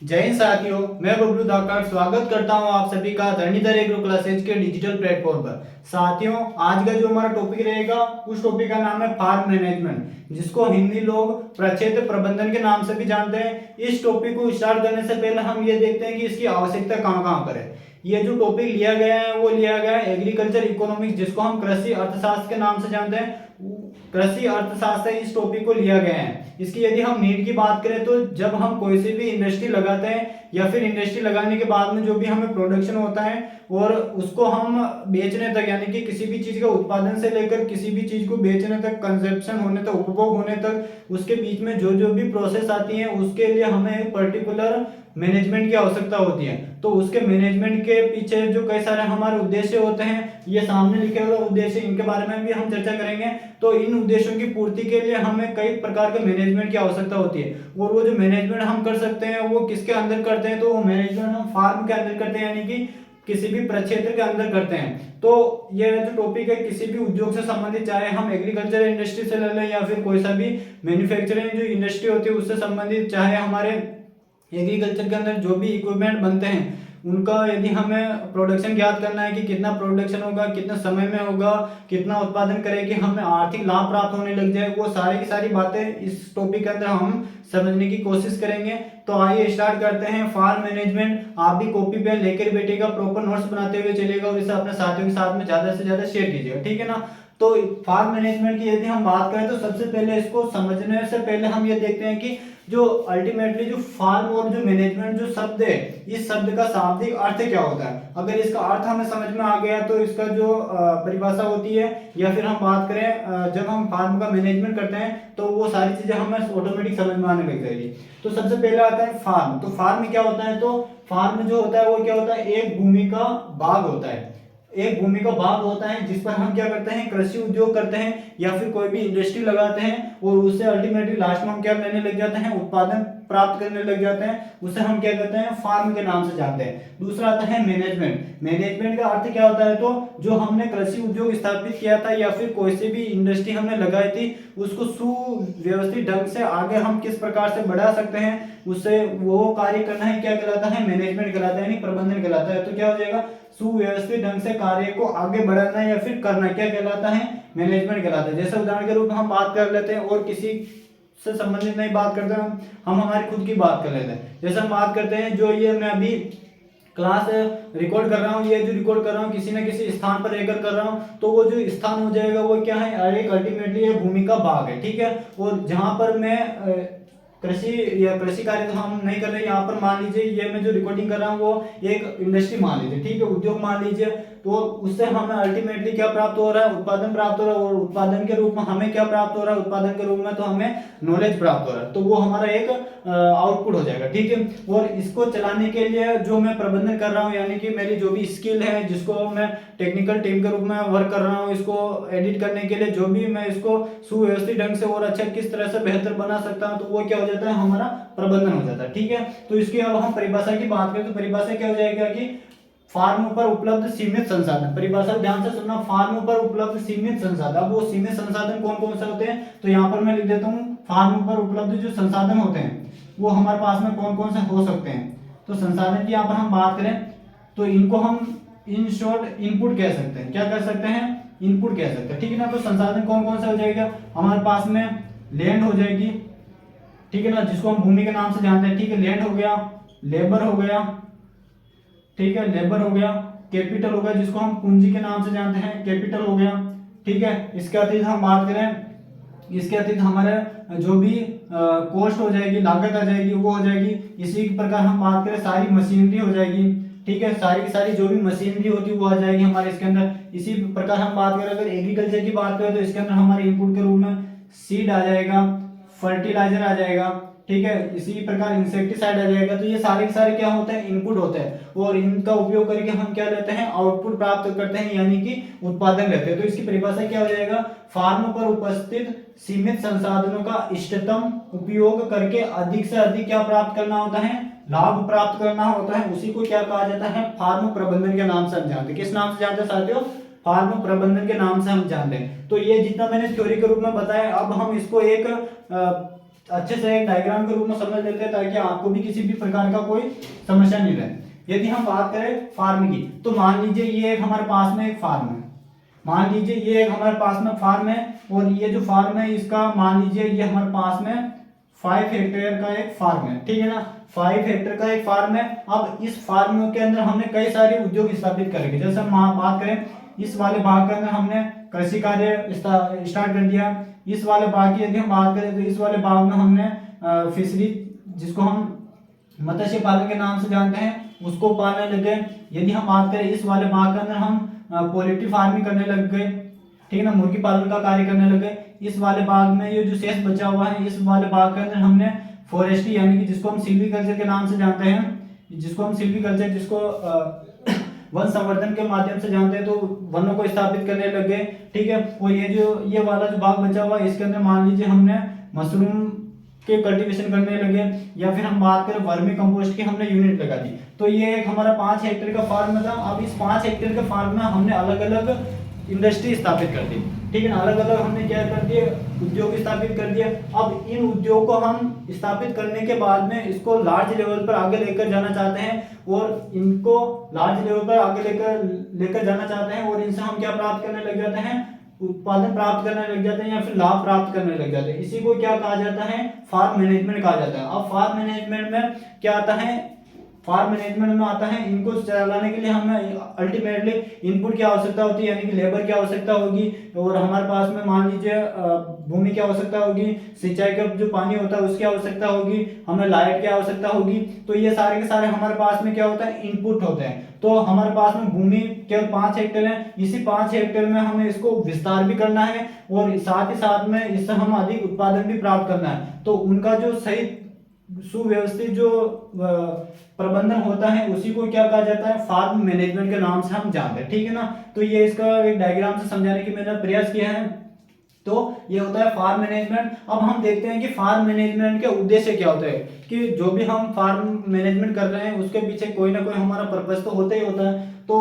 जय हिंद साथियों, मैं बबलू धाकड़ स्वागत करता हूं आप सभी का धरणीधर एग्रो क्लासेज के डिजिटल प्लेटफॉर्म पर। साथियों, आज का जो हमारा टॉपिक रहेगा उस टॉपिक का नाम है फार्म मैनेजमेंट, जिसको हिंदी लोग प्रक्षेत्र प्रबंधन के नाम से भी जानते हैं। इस टॉपिक को स्टार्ट करने से पहले हम ये देखते हैं कि इसकी आवश्यकता कहाँ कहाँ पर है। ये जो टॉपिक लिया गया है वो लिया गया है एग्रीकल्चर इकोनॉमिक्स, जिसको हम कृषि अर्थशास्त्र के नाम से जानते हैं। कृषि अर्थशास्त्र इस टॉपिक को लिया गया है। इसकी यदि हम नीड की बात करें तो जब हम कोई सी भी इंडस्ट्री लगाते हैं या फिर इंडस्ट्री लगाने के बाद में जो भी हमें प्रोडक्शन होता है और उसको हम बेचने तक, यानी कि किसी भी चीज का उत्पादन से लेकर किसी भी चीज को बेचने तक, कंजप्शन होने तक, उपभोग होने तक, उसके बीच में जो जो भी प्रोसेस आती है उसके लिए हमें एक पर्टिकुलर मैनेजमेंट की आवश्यकता होती है। तो उसके मैनेजमेंट के पीछे जो कई सारे हमारे उद्देश्य होते हैं, ये सामने लिखे हुए उद्देश्य, इनके बारे में भी हम चर्चा करेंगे। तो इन उद्देश्यों की पूर्ति के लिए हमें कई प्रकार के मैनेजमेंट की आवश्यकता होती है, और वो जो मैनेजमेंट हम कर सकते हैं वो किसके अंदर करते हैं, तो वो मैनेजमेंट हम फार्म के अंदर करते हैं, यानी कि किसी भी प्रक्षेत्र के अंदर करते हैं। तो ये जो टॉपिक है किसी भी उद्योग से संबंधित, चाहे हम एग्रीकल्चर इंडस्ट्री से ले लें या फिर कोई सा भी मैन्युफैक्चरिंग जो इंडस्ट्री होती है उससे संबंधित, चाहे हमारे एग्रीकल्चर के अंदर जो भी इक्विपमेंट बनते हैं उनका यदि हमें प्रोडक्शन ज्ञात करना है कि कितना प्रोडक्शन होगा, कितना समय में होगा, कितना उत्पादन करें कि हमें आर्थिक लाभ प्राप्त होने लग जाए, वो सारी की सारी बातें इस टॉपिक के अंदर हम समझने की कोशिश करेंगे। तो आइए स्टार्ट करते हैं फार्म मैनेजमेंट। आप भी कॉपी पेन लेकर बैठेगा, प्रॉपर नोट्स बनाते हुए चलेगा और इसे अपने साथियों के साथ में ज्यादा से ज्यादा शेयर कीजिएगा, ठीक है ना। तो फार्म मैनेजमेंट की यदि हम बात करें तो सबसे पहले इसको समझने से पहले हम ये देखते हैं कि जो अल्टीमेटली जो फार्म और जो मैनेजमेंट जो शब्द है, इस शब्द का शाब्दिक अर्थ क्या होता है। अगर इसका अर्थ हमें समझ में आ गया तो इसका जो परिभाषा होती है, या फिर हम बात करें जब हम फार्म का मैनेजमेंट करते हैं तो वो सारी चीजें हमें ऑटोमेटिक समझ में आने लग जाएगी। तो सबसे पहले आता है फार्म। तो फार्म क्या होता है, तो फार्म जो होता है वो क्या होता है, एक भूमि का भाग होता है। एक भूमि का भाग होता है जिस पर हम क्या करते हैं, कृषि उद्योग करते हैं या फिर कोई भी इंडस्ट्री लगाते हैं, और उससे अल्टीमेटली लास्ट में हम क्या लेने लग जाते हैं, उत्पादन प्राप्त करने लग जाते हैं। उसे हम क्या कहते हैं, फार्म के नाम से जानते हैं। दूसरा आता है मैनेजमेंट। मैनेजमेंट का अर्थ क्या होता है, तो जो हमने कृषि उद्योग स्थापित किया था या फिर कोई सी भी इंडस्ट्री हमने लगाई थी उसको सुव्यवस्थित ढंग से आगे हम किस प्रकार से बढ़ा सकते हैं, उससे वो कार्य करना है, क्या कहलाता है, मैनेजमेंट कहलाता है, यानी प्रबंधन कहलाता है। तो क्या हो जाएगा, सुव्यवस्थित ढंग से कार्य को आगे बढ़ाना या फिर करना क्या कहलाता है, मैनेजमेंट कहलाता है। जैसे उदाहरण के रूप में हम बात कर लेते हैं और किसी से संबंधित नहीं बात करते, हम हमारी खुद की बात कर लेते हैं। जैसे हम बात करते हैं, जो ये मैं अभी क्लास रिकॉर्ड कर रहा हूँ, ये जो रिकॉर्ड कर रहा हूँ किसी न किसी स्थान पर रहकर कर रहा हूँ, तो वो जो स्थान हो जाएगा वो क्या है, एक अल्टीमेटली ये भूमि का भाग है, ठीक है। और जहां पर मैं कृषि या कृषि कार्य तो हम नहीं कर रहे, यहाँ पर मान लीजिए ये मैं जो रिकॉर्डिंग कर रहा हूँ वो एक इंडस्ट्री मान लीजिए, ठीक है, उद्योग मान लीजिए। तो उससे हमें अल्टीमेटली क्या प्राप्त हो रहा है, उत्पादन प्राप्त हो रहा है, और उत्पादन के रूप में हमें क्या प्राप्त हो रहा है, उत्पादन के रूप में तो हमें नॉलेज प्राप्त हो रहा है। तो वो हमारा एक आउटपुट हो जाएगा, ठीक है। और इसको चलाने के लिए जो मैं प्रबंधन कर रहा हूँ, यानी कि मेरी जो भी स्किल है जिसको मैं टेक्निकल टीम के रूप में वर्क कर रहा हूँ, इसको एडिट करने के लिए जो भी मैं इसको सुव्यवस्थित ढंग से और अच्छा किस तरह से बेहतर बना सकता हूँ, तो वो क्या हो जाता है, हमारा प्रबंधन हो जाता है, ठीक है। तो इसकी अब हम परिभाषा की बात करें तो परिभाषा क्या हो जाएगा कि फार्म पर उपलब्ध सीमित संसाधन। परिभाषा ध्यान से सुनना, फार्म पर उपलब्ध सीमित संसाधन। अब वो सीमित संसाधन कौन कौन से होते हैं, तो यहाँ पर मैं लिख देता हूँ, फार्म पर उपलब्ध जो संसाधन होते हैं वो हमारे पास में कौन कौन से हो सकते हैं। तो संसाधन की यहाँ पर हम बात करें तो इनको हम इन शॉर्ट इनपुट कह सकते हैं। क्या कर सकते हैं, इनपुट कह सकते हैं, ठीक है ना। तो संसाधन कौन कौन सा हो जाएगा, हमारे पास में लैंड हो जाएगी, ठीक है ना, जिसको हम भूमि के नाम से जानते हैं, ठीक है। लैंड हो गया, लेबर हो गया, ठीक है, लेबर हो गया, कैपिटल हो गया जिसको हम पूंजी के नाम से जानते हैं, कैपिटल हो गया, ठीक है। इसके अतिरिक्त हम बात करें, इसके अतिरिक्त हमारे जो भी कॉस्ट हो जाएगी, लागत आ जाएगी, वो हो जाएगी। इसी प्रकार हम बात करें सारी मशीनरी हो जाएगी, ठीक है, सारी की सारी जो भी मशीनरी होती है वो आ जाएगी हमारे इसके अंदर। इसी प्रकार हम बात करें अगर एग्रीकल्चर की बात करें तो इसके अंदर हमारे इनपुट के रूप में सीड आ जाएगा, फर्टिलाइजर आ जाएगा, ठीक है। इसी प्रकार इंसेक्टिसाइड आ जाएगा। तो ये सारे के सारे क्या होते हैं, इनपुट होते हैं, और इनका उपयोग करके हम क्या लेते हैं, आउटपुट प्राप्त करते हैं, यानी कि उत्पादन लेते हैं। तो इसकी परिभाषा क्या हो जाएगा, फार्म पर उपस्थित सीमित संसाधनों का इष्टतम उपयोग करके अधिक से अधिक क्या प्राप्त करना होता है, लाभ प्राप्त करना होता है। उसी को क्या कहा जाता है, फार्म प्रबंधन के नाम से हम जानते हैं। किस नाम से जानते हैं साथियों, फार्म प्रबंधन के नाम से हम जानते हैं। तो ये जितना मैंने थ्योरी के रूप में बताया, अब हम इसको एक अच्छे से एक डायग्राम के रूप में समझ लेते हैं ताकि आपको भी किसी भी प्रकार का कोई समस्या नहीं रहे। यदि हम बात करें फार्म की, तो मान लीजिए ये एक हमारे पास में एक फार्म है, मान लीजिए ये एक हमारे पास में फार्म है, और ये जो फार्म है इसका मान लीजिए ये हमारे पास में 5 हेक्टेयर का एक फार्म है, ठीक है ना, 5 हेक्टेयर का एक फार्म है। अब इस फार्म के अंदर हमने कई सारे उद्योग स्थापित करेंगे। जैसे हम बात करें इस वाले भाग के अंदर हमने कृषि कार्य स्टार्ट कर दिया। इस वाले भाग की यदि हम बात करें तो इस वाले भाग में हमने फिशरी, जिसको हम मत्स्य पालन के नाम से जानते हैं, उसको पालने लग गए। यदि हम बात करें इस वाले भाग के अंदर हम पोल्ट्री फार्मिंग करने लग गए, ठीक है ना, मुर्गी पालन का कार्य करने लगे। इस वाले भाग में ये जो शेष बचा हुआ है, इस वाले भाग के अंदर हमने फॉरेस्ट्री यानी कि जिसको हम सिल्वीकल्चर के नाम से जानते हैं, जिसको हम सिल्वीकल्चर, जिसको वन संवर्धन के माध्यम से जानते हैं, तो वनों को स्थापित करने लग गए, ठीक है। और ये वाला जो भाग बचा हुआ है इसके अंदर मान लीजिए हमने मशरूम के कल्टीवेशन करने लगे, या फिर हम बात करें वर्मी कंपोस्ट की, हमने यूनिट लगा दी। तो ये एक हमारा 5 हेक्टेयर का फार्म था। अब इस 5 हेक्टेयर के फार्म में हमने अलग अलग इंडस्ट्री स्थापित कर दी, ठीक है ना, अलग अलग हमने क्या कर दिए, उद्योग स्थापित कर दिया। अब इन उद्योग को हम स्थापित करने के बाद में इसको लार्ज लेवल पर आगे लेकर जाना चाहते हैं, और इनको लार्ज लेवल पर आगे लेकर जाना चाहते हैं, और इनसे हम क्या प्राप्त करने लग जाते हैं, उत्पादन प्राप्त करने लग जाते हैं, या फिर लाभ प्राप्त करने लग जाते हैं। इसी को क्या कहा जाता है, फार्म मैनेजमेंट कहा जाता है। अब फार्म मैनेजमेंट में क्या आता है, फार्म मैनेजमेंट में आता है इनको चलाने के लिए हमें अल्टीमेटली इनपुट की आवश्यकता होती है, यानी कि लेबर की आवश्यकता होगी, और हमारे पास में मान लीजिए भूमि की आवश्यकता होगी, सिंचाई का जो पानी होता है उसकी आवश्यकता होगी, हमें लाइट की आवश्यकता होगी। तो ये सारे के सारे हमारे पास में क्या होता है, इनपुट होते हैं। तो हमारे पास में भूमि केवल 5 हेक्टेयर है, इसी 5 हेक्टेयर में हमें इसको विस्तार भी करना है, और साथ ही साथ में इससे हम अधिक उत्पादन भी प्राप्त करना है। तो उनका जो सही सुव्यवस्थित जो प्रबंधन होता है उसी को क्या कहा जाता है, फार्म मैनेजमेंट के नाम से हम जानते हैं, ठीक है ना। तो ये इसका एक डायग्राम से समझाने की मैंने प्रयास किया है। तो ये होता है फार्म मैनेजमेंट। अब हम देखते हैं कि फार्म मैनेजमेंट के उद्देश्य क्या होते हैं, कि जो भी हम फार्म मैनेजमेंट कर रहे हैं उसके पीछे कोई ना कोई हमारा पर्पस तो होता ही होता है। तो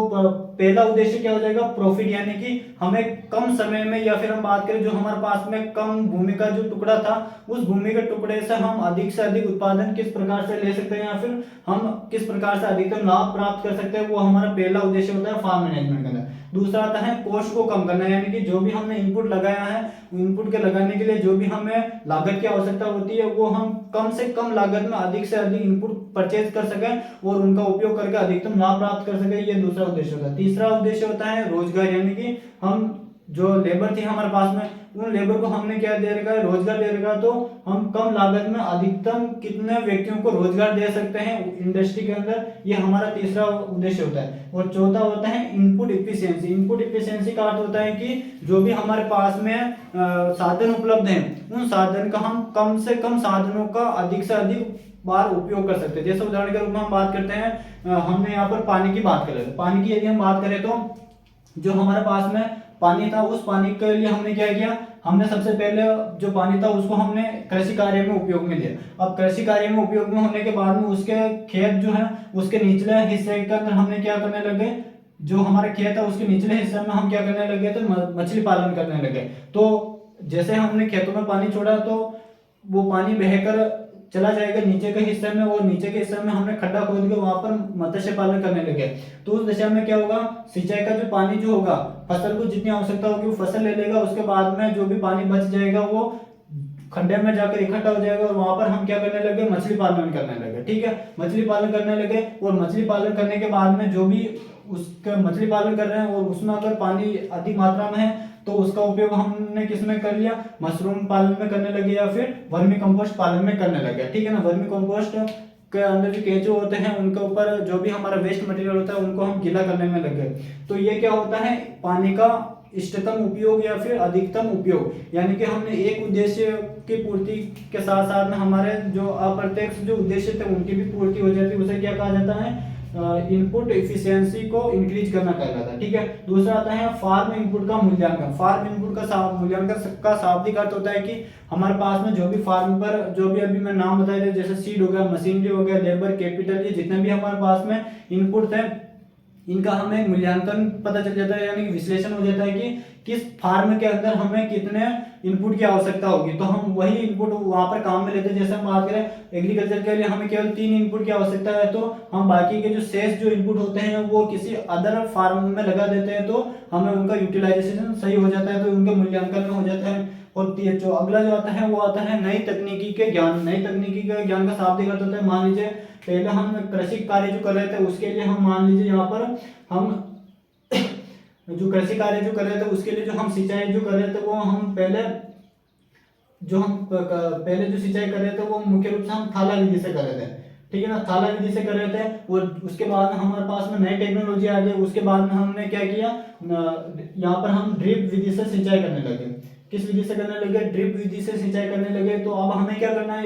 पहला उद्देश्य क्या हो जाएगा, प्रॉफिट, यानी कि हमें कम समय में, या फिर हम बात करें जो हमारे पास में कम भूमि का जो टुकड़ा था, उस भूमि के टुकड़े से हम अधिक से अधिक उत्पादन किस प्रकार से ले सकते हैं, या फिर हम किस प्रकार से अधिकतम लाभ प्राप्त कर सकते हैं, वो हमारा पहला उद्देश्य होता है फार्म मैनेजमेंट के अंदर। दूसरा आता है कॉस्ट को कम करना, यानी कि जो भी हमने इनपुट लगाया है, इनपुट के लगाने के लिए जो भी हमें लागत की आवश्यकता होती है, वो हम कम से कम लागत में अधिक से अधिक इनपुट परचेज कर सकें और उनका उपयोग करके अधिकतम लाभ प्राप्त कर सकें। ये दूसरा उद्देश्य होता है। तीसरा उद्देश्य होता है रोजगार, यानी कि हम जो लेबर थी हमारे पास में, उन लेबर को हमने क्या दे रखा है, रोजगार दे रखा है। तो हम कम लागत में अधिकतम कितने व्यक्तियों को रोजगार दे सकते हैं इंडस्ट्री के अंदर, ये हमारा तीसरा उद्देश्य होता है। और चौथा होता है इनपुट इफिशियंसी। इनपुट इफिशियंसी का अर्थ होता है कि जो भी हमारे पास में साधन उपलब्ध हैं, उन साधन का हम कम से कम साधनों का अधिक से अधिक बार उपयोग कर सकते हैं। जैसे उदाहरण के रूप में हम बात करते हैं, हमने यहाँ पर पानी की बात करें, पानी की यदि हम बात करें तो जो हमारे पास में पानी था, उस पानी के लिए हमने क्या किया, हमने सबसे पहले जो पानी था उसको हमने कृषि कार्य में उपयोग में लिया। अब कृषि कार्य में उपयोग में होने के बाद में उसके खेत जो है उसके निचले हिस्से के अंदर हमने क्या करने लगे, जो हमारा खेत है उसके निचले हिस्से में हम क्या करने लगे, तो मछली पालन करने लगे। तो जैसे हमने खेतों में पानी छोड़ा तो वो पानी बहकर चला जाएगा नीचे के हिस्से में, और नीचे के हिस्से में हमने खड्डा खोद के वहां पर मत्स्य पालन करने लगे। तो उस दशा में क्या होगा, सिंचाई का जो पानी जो होगा, फसल को जितनी आवश्यकता होगी वो फसल ले लेगा, उसके बाद में जो भी पानी बच जाएगा वो खड्डे में जाकर इकट्ठा हो जाएगा, और वहां पर हम क्या करने लगे, मछली पालन करने लगे। ठीक है, मछली पालन करने लगे, और मछली पालन करने के बाद में जो भी उसका मछली पालन कर रहे हैं और उसमें अगर पानी अधिक मात्रा में है तो उसका उपयोग हमने किसमें कर लिया, मशरूम पालन में करने लगे, या फिर वर्मी कंपोस्ट पालन में करने लगे। ठीक है ना, वर्मी कंपोस्ट के अंदर जो केंचुए होते हैं उनके ऊपर जो भी हमारा वेस्ट मटेरियल होता है उनको हम गीला करने में लगे। तो ये क्या होता है, पानी का इष्टतम उपयोग या फिर अधिकतम उपयोग, यानी कि हमने एक उद्देश्य की पूर्ति के साथ साथ में हमारे जो अप्रत्यक्ष जो उद्देश्य थे उनकी भी पूर्ति हो जाती है। उसे क्या कहा जाता है, इनपुट एफिशिएंसी को इंक्रीज करना कहलाता है। ठीक है, दूसरा आता है फार्म इनपुट का मूल्यांकन। फार्म इनपुट का मूल्यांकन का शाब्दिक अर्थ होता है कि हमारे पास में जो भी फार्म पर जो भी अभी मैं नाम बताया था, जैसे सीड हो गया, मशीनरी हो गया, लेबर, कैपिटल, ये जितने भी हमारे पास में इनपुट थे इनका हमें मूल्यांकन पता चल जाता है, यानी कि विश्लेषण हो जाता है कि किस फार्म के अंदर हमें कितने इनपुट की आवश्यकता होगी, तो हम वही इनपुट वहां पर काम में लेते हैं। जैसे हम बात करें एग्रीकल्चर के लिए हमें केवल 3 इनपुट की आवश्यकता है, तो हम बाकी के जो शेष जो इनपुट होते हैं वो किसी अदर फार्म में लगा देते हैं, तो हमें उनका यूटिलाइजेशन सही हो जाता है, तो उनके मूल्यांकन में हो जाता है। और जो अगला जो आता है वो आता है नई तकनीकी के ज्ञान। नई तकनीकी के ज्ञान का शाब्दिक अर्थ होता है, मान लीजिए पहले हम कृषि कार्य जो कर रहे थे उसके लिए हम मान लीजिए यहाँ पर हम जो कृषि कार्य जो कर रहे थे उसके लिए जो हम सिंचाई जो कर रहे थे वो हम पहले जो सिंचाई कर रहे थे वो मुख्य रूप से हम थाला विधि से कर रहे थे, ठीक है ना, थाला विधि से कर रहे थे। और उसके बाद हमारे पास में नई टेक्नोलॉजी आ गई। उसके बाद में हमने क्या किया, यहाँ पर हम ड्रिप विधि से सिंचाई करने लगे। किस विधि से करने लगे, ड्रिप विधि से सिंचाई करने लगे। तो अब हमें क्या करना है,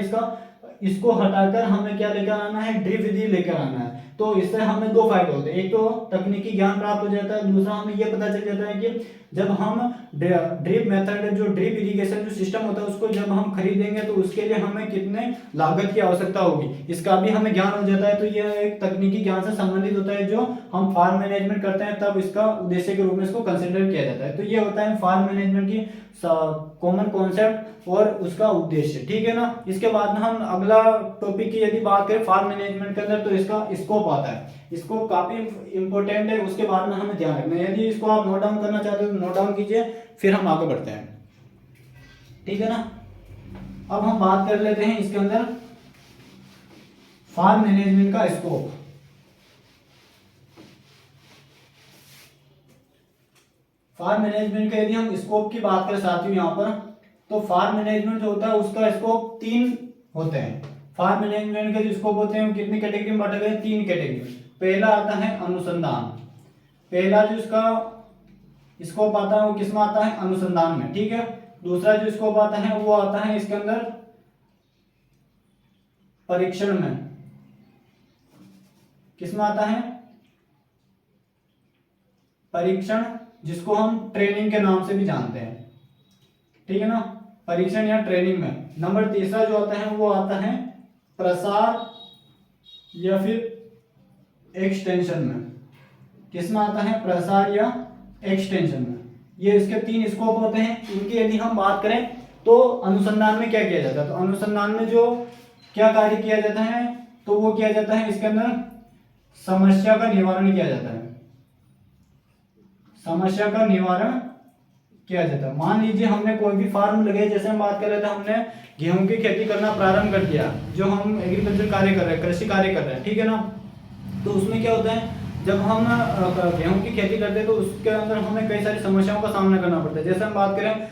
इसको हटाकर हमें क्या लेकर आना है, ड्रिप विधि लेकर आना है। तो इससे हमें दो फायदे होते हैं, एक तो तकनीकी ज्ञान प्राप्त हो जाता है, दूसरा हमें यह पता चल जाता है कि जब हम ड्रिप मेथड जो ड्रिप इरिगेशन जो सिस्टम होता है उसको जब हम खरीदेंगे तो उसके लिए हमें कितने लागत की आवश्यकता होगी इसका भी हमें ज्ञान हो जाता है। तो यह एक तकनीकी ज्ञान से संबंधित होता है जो हम फार्म मैनेजमेंट करते हैं तब इसका उद्देश्य के रूप में इसको कंसिडर किया जाता है। तो ये होता है फार्म मैनेजमेंट की कॉमन कॉन्सेप्ट और उसका उद्देश्य, ठीक है ना। इसके बाद में हम अगला टॉपिक की यदि बात करें फार्म मैनेजमेंट के अंदर तो इसका स्कोप आता है। स्कोप काफी इंपॉर्टेंट है, उसके बाद में हमें ध्यान रखना है। यदि इसको आप नोट डाउन करना चाहते हो तो नोट डाउन कीजिए, फिर हम आगे बढ़ते हैं, ठीक है ना। अब हम बात कर लेते हैं इसके अंदर फार्म मैनेजमेंट का स्कोप। फार्म मैनेजमेंट का यदि हम स्कोप की बात करें साथियों यहाँ पर, तो फार्म मैनेजमेंट जो होता है उसका स्कोप 3 होते हैं। फार्म मैनेजमेंट के जो स्कोप होते हैं वो कितनी कैटेगरी में बांटे गए, 3 कैटेगरी। पहला आता है अनुसंधान। पहला जो इसका स्कोप आता है वो किस में आता है, अनुसंधान में, ठीक है। दूसरा जो स्कोप आता है वो आता है इसके अंदर परीक्षण में। किस में आता है, परीक्षण, जिसको हम ट्रेनिंग के नाम से भी जानते हैं, ठीक है ना, परीक्षण या ट्रेनिंग में। नंबर तीसरा जो आता है वो आता है प्रसार या फिर एक्सटेंशन में। किस में आता है, प्रसार या एक्सटेंशन में। ये इसके 3 स्कोप होते हैं। इनकी यदि हम बात करें तो अनुसंधान में क्या किया जाता है, तो अनुसंधान में जो क्या कार्य किया जाता है तो वो किया जाता है इसके अंदर समस्या का निवारण किया जाता है। समस्या का निवारण किया जाता है। मान लीजिए हमने कोई भी फार्म लगाई, जैसे हम बात कर रहे थे, हमने गेहूं की खेती करना प्रारंभ कर दिया, जो हम एग्रीकल्चर कार्य कर रहे हैं, कृषि कार्य कर रहे हैं, ठीक है ना। तो उसमें क्या होता है, जब हम गेहूं की खेती करते हैं तो उसके अंदर हमें कई सारी समस्याओं का सामना करना पड़ता है। जैसे हम बात करें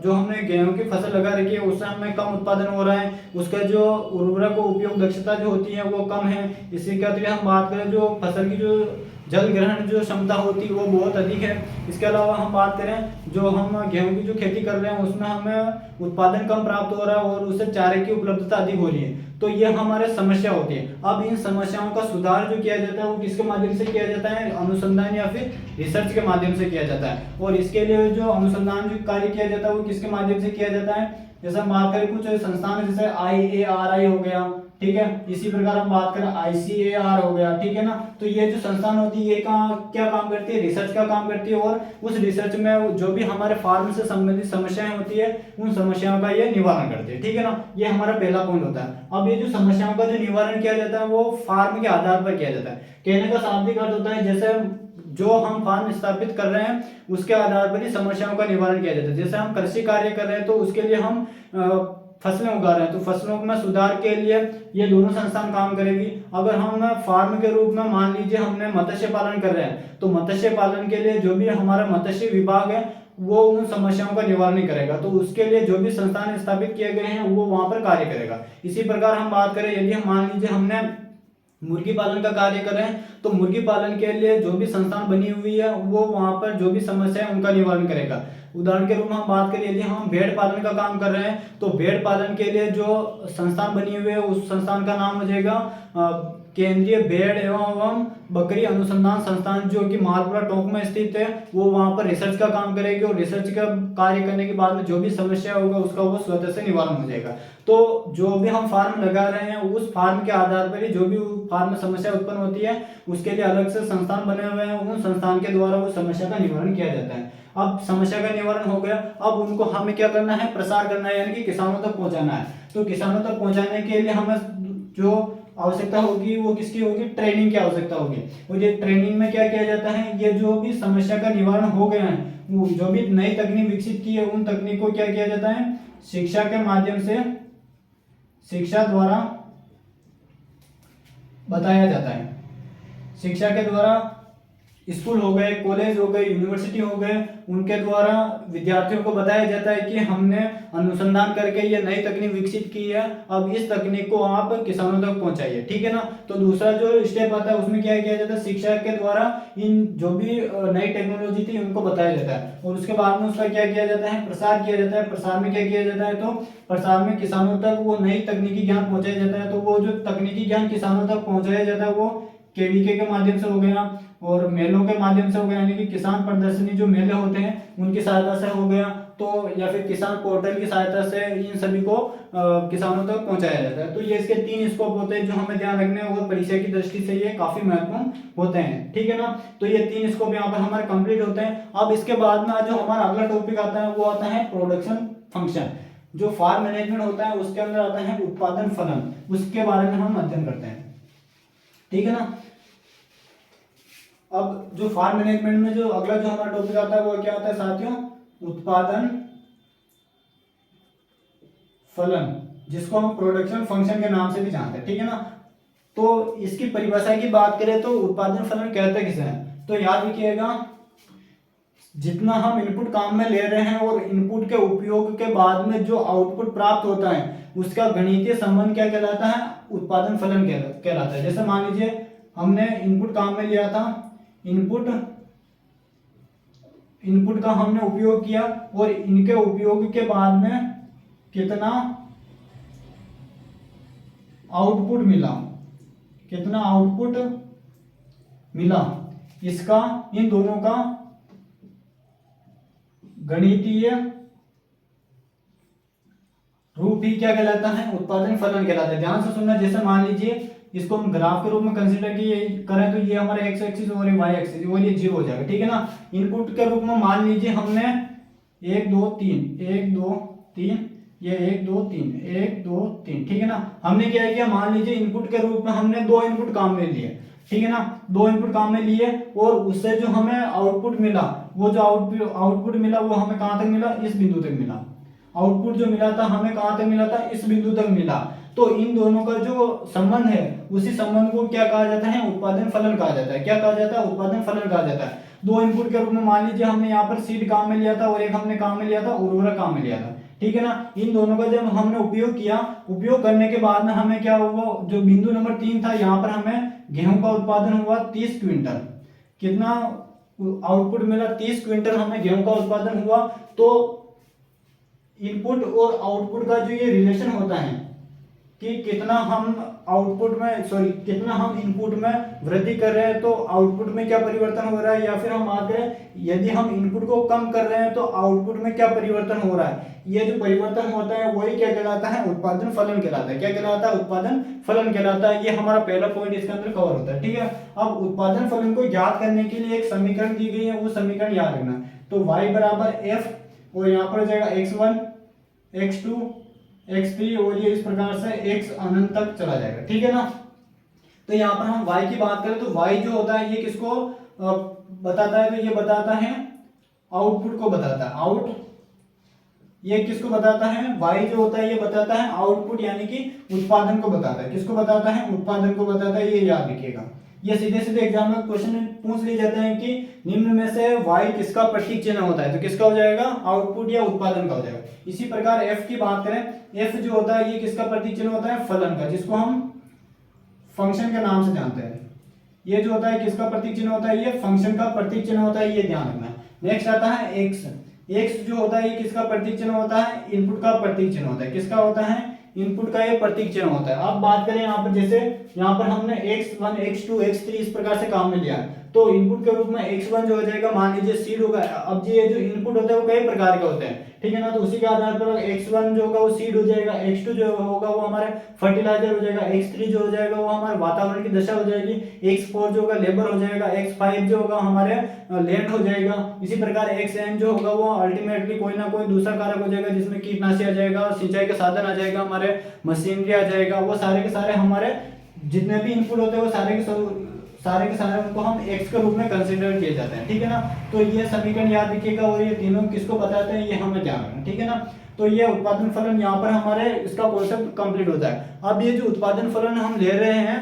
जो हमने गेहूं की फसल लगा रखी है उससे हमें कम उत्पादन हो रहा है, उसका जो उर्वरक उपयोग दक्षता जो होती है वो कम है। इसी के अतिरिक्त हम बात करें जो फसल की जो जल ग्रहण जो क्षमता होती है वो बहुत अधिक है। इसके अलावा हम बात करें जो हम गेहूं की जो खेती कर रहे हैं उसमें हमें उत्पादन कम प्राप्त हो रहा है और उससे चारे की उपलब्धता अधिक हो रही है। तो ये हमारे समस्या होती है। अब इन समस्याओं का सुधार जो किया जाता है वो किसके माध्यम से किया जाता है, अनुसंधान या फिर रिसर्च के माध्यम से किया जाता है। और इसके लिए जो अनुसंधान जो कार्य किया जाता है वो किसके माध्यम से किया जाता है, जैसे हम बात करें कुछ संस्थान जैसे IARI हो गया, ठीक है। इसी प्रकार हम बात करें ICAR हो गया, ठीक है ना। तो ये जो संस्थान होती है ये क्या काम करती है, रिसर्च का काम करती है। और उस रिसर्च में जो भी हमारे फार्म से संबंधित समस्याएं होती है उन समस्याओं का ये निवारण करती है, ठीक है ना। ये हमारा पहला पॉइंट होता है। अब ये जो समस्याओं का जो निवारण किया जाता है वो फार्म के आधार पर किया जाता है। कहने का शाब्दिक अर्थ होता है जैसे जो हम फार्म स्थापित कर रहे हैं उसके आधार पर ही समस्याओं का निवारण किया जाता है। जैसे हम कृषि कार्य कर रहे हैं तो उसके लिए हम फसलें उगा रहे हैं, तो फसलों में सुधार के लिए ये दोनों संस्थान काम करेगी। अगर हम फार्म के रूप में मान लीजिए हमने मत्स्य पालन कर रहे हैं तो मत्स्य पालन के लिए जो भी हमारा मत्स्य विभाग है वो उन समस्याओं का निवारण करेगा, तो उसके लिए जो भी संस्थान स्थापित किए गए हैं वो वहां पर कार्य करेगा। इसी प्रकार हम बात करें यदि हम मान लीजिए हमने मुर्गी पालन का कार्य कर रहे हैं तो मुर्गी पालन के लिए जो भी संस्थान बनी हुई है वो वहां पर जो भी समस्या है उनका निवारण करेगा। उदाहरण के रूप में हम बात करें यदि हम भेड़ पालन का काम कर रहे हैं तो भेड़ पालन के लिए जो संस्थान बनी हुई है उस संस्थान का नाम हो जाएगा केंद्रीय भेड़ एवं बकरी अनुसंधान संस्थान, जो कि मालपुरा टोंक में स्थित है। वो वहां पर रिसर्च का काम करेगी और रिसर्च का कार्य करने के बाद में जो भी समस्या होगा उसका वो स्वतः से निवारण हो जाएगा। तो जो भी हम फार्म लगा रहे हैं उस फार्म के आधार पर ही जो भी फार्म में समस्या उत्पन्न होती है उसके लिए अलग से संस्थान बने हुए हैं, उन संस्थान के द्वारा उस समस्या का निवारण किया जाता है। अब समस्या का निवारण हो गया, अब उनको हमें क्या करना है, प्रसार करना है, यानी कि किसानों तक पहुंचाना है। तो किसानों तक पहुंचाने के लिए हमें जो आवश्यकता होगी वो किसकी होगी, ट्रेनिंग की आवश्यकता होगी। और ये ट्रेनिंग में क्या किया जाता है, ये जो भी समस्या का निवारण हो गया है, वो जो भी नई तकनीक विकसित की है उन तकनीक को क्या किया जाता है, शिक्षा के माध्यम से, शिक्षा द्वारा बताया जाता है। शिक्षा के द्वारा स्कूल हो गए, कॉलेज हो गए, यूनिवर्सिटी हो गए, उनके द्वारा विद्यार्थियों को बताया जाता है कि हमने अनुसंधान करके ये नई तकनीक विकसित की है, अब इस तकनीक को आप किसानों तक पहुंचाइए, ठीक है ना। तो दूसरा जो स्टेप आता है उसमें क्या किया जाता है, शिक्षा के द्वारा इन जो भी नई टेक्नोलॉजी थी उनको बताया जाता है, और उसके बाद में उसका क्या किया जाता है, प्रसार किया जाता है। प्रसार में क्या किया जाता है, तो प्रसार में किसानों तक वो नई तकनीकी ज्ञान पहुंचाया जाता है। तो वो जो तकनीकी ज्ञान किसानों तक पहुंचाया जाता है वो केवीके के माध्यम से हो गया, और मेलों के माध्यम से हो गया, यानी कि किसान प्रदर्शनी जो मेले होते हैं उनकी सहायता से हो गया, तो या फिर किसान पोर्टल की सहायता से इन सभी को किसानों तक पहुंचाया जाता है। तो ये इसके 3 स्कोप होते हैं जो हमें ध्यान रखने हैं, और परीक्षा की दृष्टि से ये काफी महत्वपूर्ण होते हैं, ठीक है ना। तो ये 3 स्कोप यहाँ पर हमारे कंप्लीट होते हैं। अब इसके बाद में जो हमारा अगला टॉपिक आता है वो आता है प्रोडक्शन फंक्शन। जो फार्म मैनेजमेंट होता है उसके अंदर आता है उत्पादन फलन, उसके बारे में हम अध्ययन करते हैं, ठीक है ना। अब जो फार्म मैनेजमेंट में जो अगला जो हमारा टॉपिक आता है वो क्या आता है साथियों, उत्पादन फलन, जिसको हम प्रोडक्शन फंक्शन के नाम से भी जानते हैं, ठीक है ना। तो इसकी परिभाषा की बात करें तो उत्पादन फलन कहते किसे हैं, तो याद रखिएगा, जितना हम इनपुट काम में ले रहे हैं और इनपुट के उपयोग के बाद में जो आउटपुट प्राप्त होता है उसका गणितीय संबंध क्या कहलाता है, उत्पादन फलन कहलाता है। जैसे मान लीजिए हमने इनपुट काम में लिया था, इनपुट का हमने उपयोग किया, और इनके उपयोग के बाद में कितना आउटपुट मिला, इसका, इन दोनों का गणितीय रूप ही क्या कहलाता है, उत्पादन फलन कहलाता है। ध्यान से सुनना, जैसे मान लीजिए इसको हम ग्राफ के रूप में कंसीडर करें तो ये हमारा एक्स एक्सिस और ये वाई एक्सिस, और ये 0 हो जाएगा, ठीक है ना। इनपुट के रूप में मान लीजिए हमने 1 2 3 1 2 3, ये 1 2 3 1 2 3, ठीक है ना। हमने क्या किया, मान लीजिए इनपुट के रूप में हमने 2 इनपुट काम में लिए, ठीक है ना, 2 इनपुट काम में लिए, और उससे जो हमें आउटपुट मिला, वो जो आउटपुट मिला वो हमें कहां तक मिला, इस बिंदु तक मिला। आउटपुट जो मिला था हमें कहां तक मिला था, इस बिंदु तक मिला। तो इन दोनों का जो संबंध है उसी संबंध को क्या कहा जाता है, उत्पादन फलन कहा जाता है। क्या कहा जाता है, उत्पादन फलन कहा जाता है। 2 इनपुट के रूप में मान लीजिए हमने यहाँ पर सीड काम में लिया था, और एक हमने काम में लिया था उर्वरक काम में लिया था, ठीक है ना। इन दोनों का जब हमने उपयोग किया, उपयोग करने के बाद में हमें क्या हुआ, जो बिंदु नंबर 3 था, यहाँ पर हमें गेहूं का उत्पादन हुआ 30 क्विंटल। कितना आउटपुट मिला, 30 क्विंटल हमें गेहूं का उत्पादन हुआ। तो इनपुट और आउटपुट का जो ये रिलेशन होता है कि कितना हम कितना हम इनपुट में वृद्धि कर रहे हैं तो आउटपुट में क्या परिवर्तन हो रहा है, या फिर हम बात करें यदि हम इनपुट को कम कर रहे हैं तो आउटपुट में क्या परिवर्तन हो रहा है, ये जो परिवर्तन होता है वही क्या कहलाता है, उत्पादन फलन कहलाता है। क्या कहलाता है, उत्पादन फलन कहलाता है। ये हमारा पहला पॉइंट इसके अंदर कवर होता है, ठीक है। अब उत्पादन फलन को ज्ञात करने के लिए एक समीकरण दी गई है, वो समीकरण याद रखना। तो y बराबर f, और यहाँ पर हो जाएगा x1 x2 x3, और ये इस प्रकार से x अनंत तक चला जाएगा, ठीक है ना। तो यहाँ पर हम y की बात करें तो y जो होता है ये किसको बताता है, तो ये बताता है आउटपुट को बताता है। ये किसको बताता है, y जो होता है ये बताता है आउटपुट, यानी कि उत्पादन को बताता है। किसको बताता है, उत्पादन को बताता है। ये याद रखिएगा, ये सीधे सीधे एग्जाम में क्वेश्चन पूछ लिए जाते हैं कि निम्न में से y किसका प्रतीक चिन्ह होता है, तो किसका हो जाएगा, आउटपुट या उत्पादन का हो जाएगा। इसी प्रकार f की बात करें, f जो होता है ये किसका प्रतीक चिन्ह होता है, फलन का, जिसको हम फंक्शन के नाम से जानते हैं। ये जो होता है किसका प्रतीक चिन्ह होता है, ये फंक्शन का प्रतीक चिन्ह होता है, ये ध्यान रखना। नेक्स्ट आता है x जो होता है ये किसका प्रतीक चिन्ह होता है, इनपुट का प्रतीक चिन्ह होता है। किसका होता है, इनपुट का ये प्रतीक चिन्ह होता है। अब बात करें यहाँ पर, जैसे यहाँ पर हमने x1 x2 x3 इस प्रकार से काम में लिया, तो इनपुट के रूप में x1 जो हो जाएगा मान लीजिए सीड होगा। अब ये जो इनपुट होता है वो कई प्रकार के होते हैं, ठीक है ना। तो उसी के आधार पर x1 जो होगा वो सीड हो जाएगा, x2 जो होगा वो हमारे फर्टिलाइजर हो जाएगा, x3 जो हो जाएगा वो हमारे वातावरण की दशा हो जाएगी, x4 जो होगा लेबर हो जाएगा, x5 जो होगा हमारे लैंड हो जाएगा। इसी प्रकार xn जो होगा वो अल्टीमेटली कोई ना कोई दूसरा कारक हो जाएगा, जिसमें कीटनाशी आ जाएगा, सिंचाई का साधन आ जाएगा, हमारे मशीनरी आ जाएगा। वो सारे के सारे हमारे जितने भी इनपुट होते हैं वो सारे के सारे उनको हम x के रूप में कंसीडर किए जाते हैं, ठीक है ना। तो ये समीकरण याद रखिएगा, और ये तीनों किसको बताते हैं ये हमें ध्यान रखना, ठीक है ना। तो ये उत्पादन फलन यहाँ पर हमारे इसका कॉन्सेप्ट कंप्लीट होता है। अब ये जो उत्पादन फलन हम ले रहे हैं,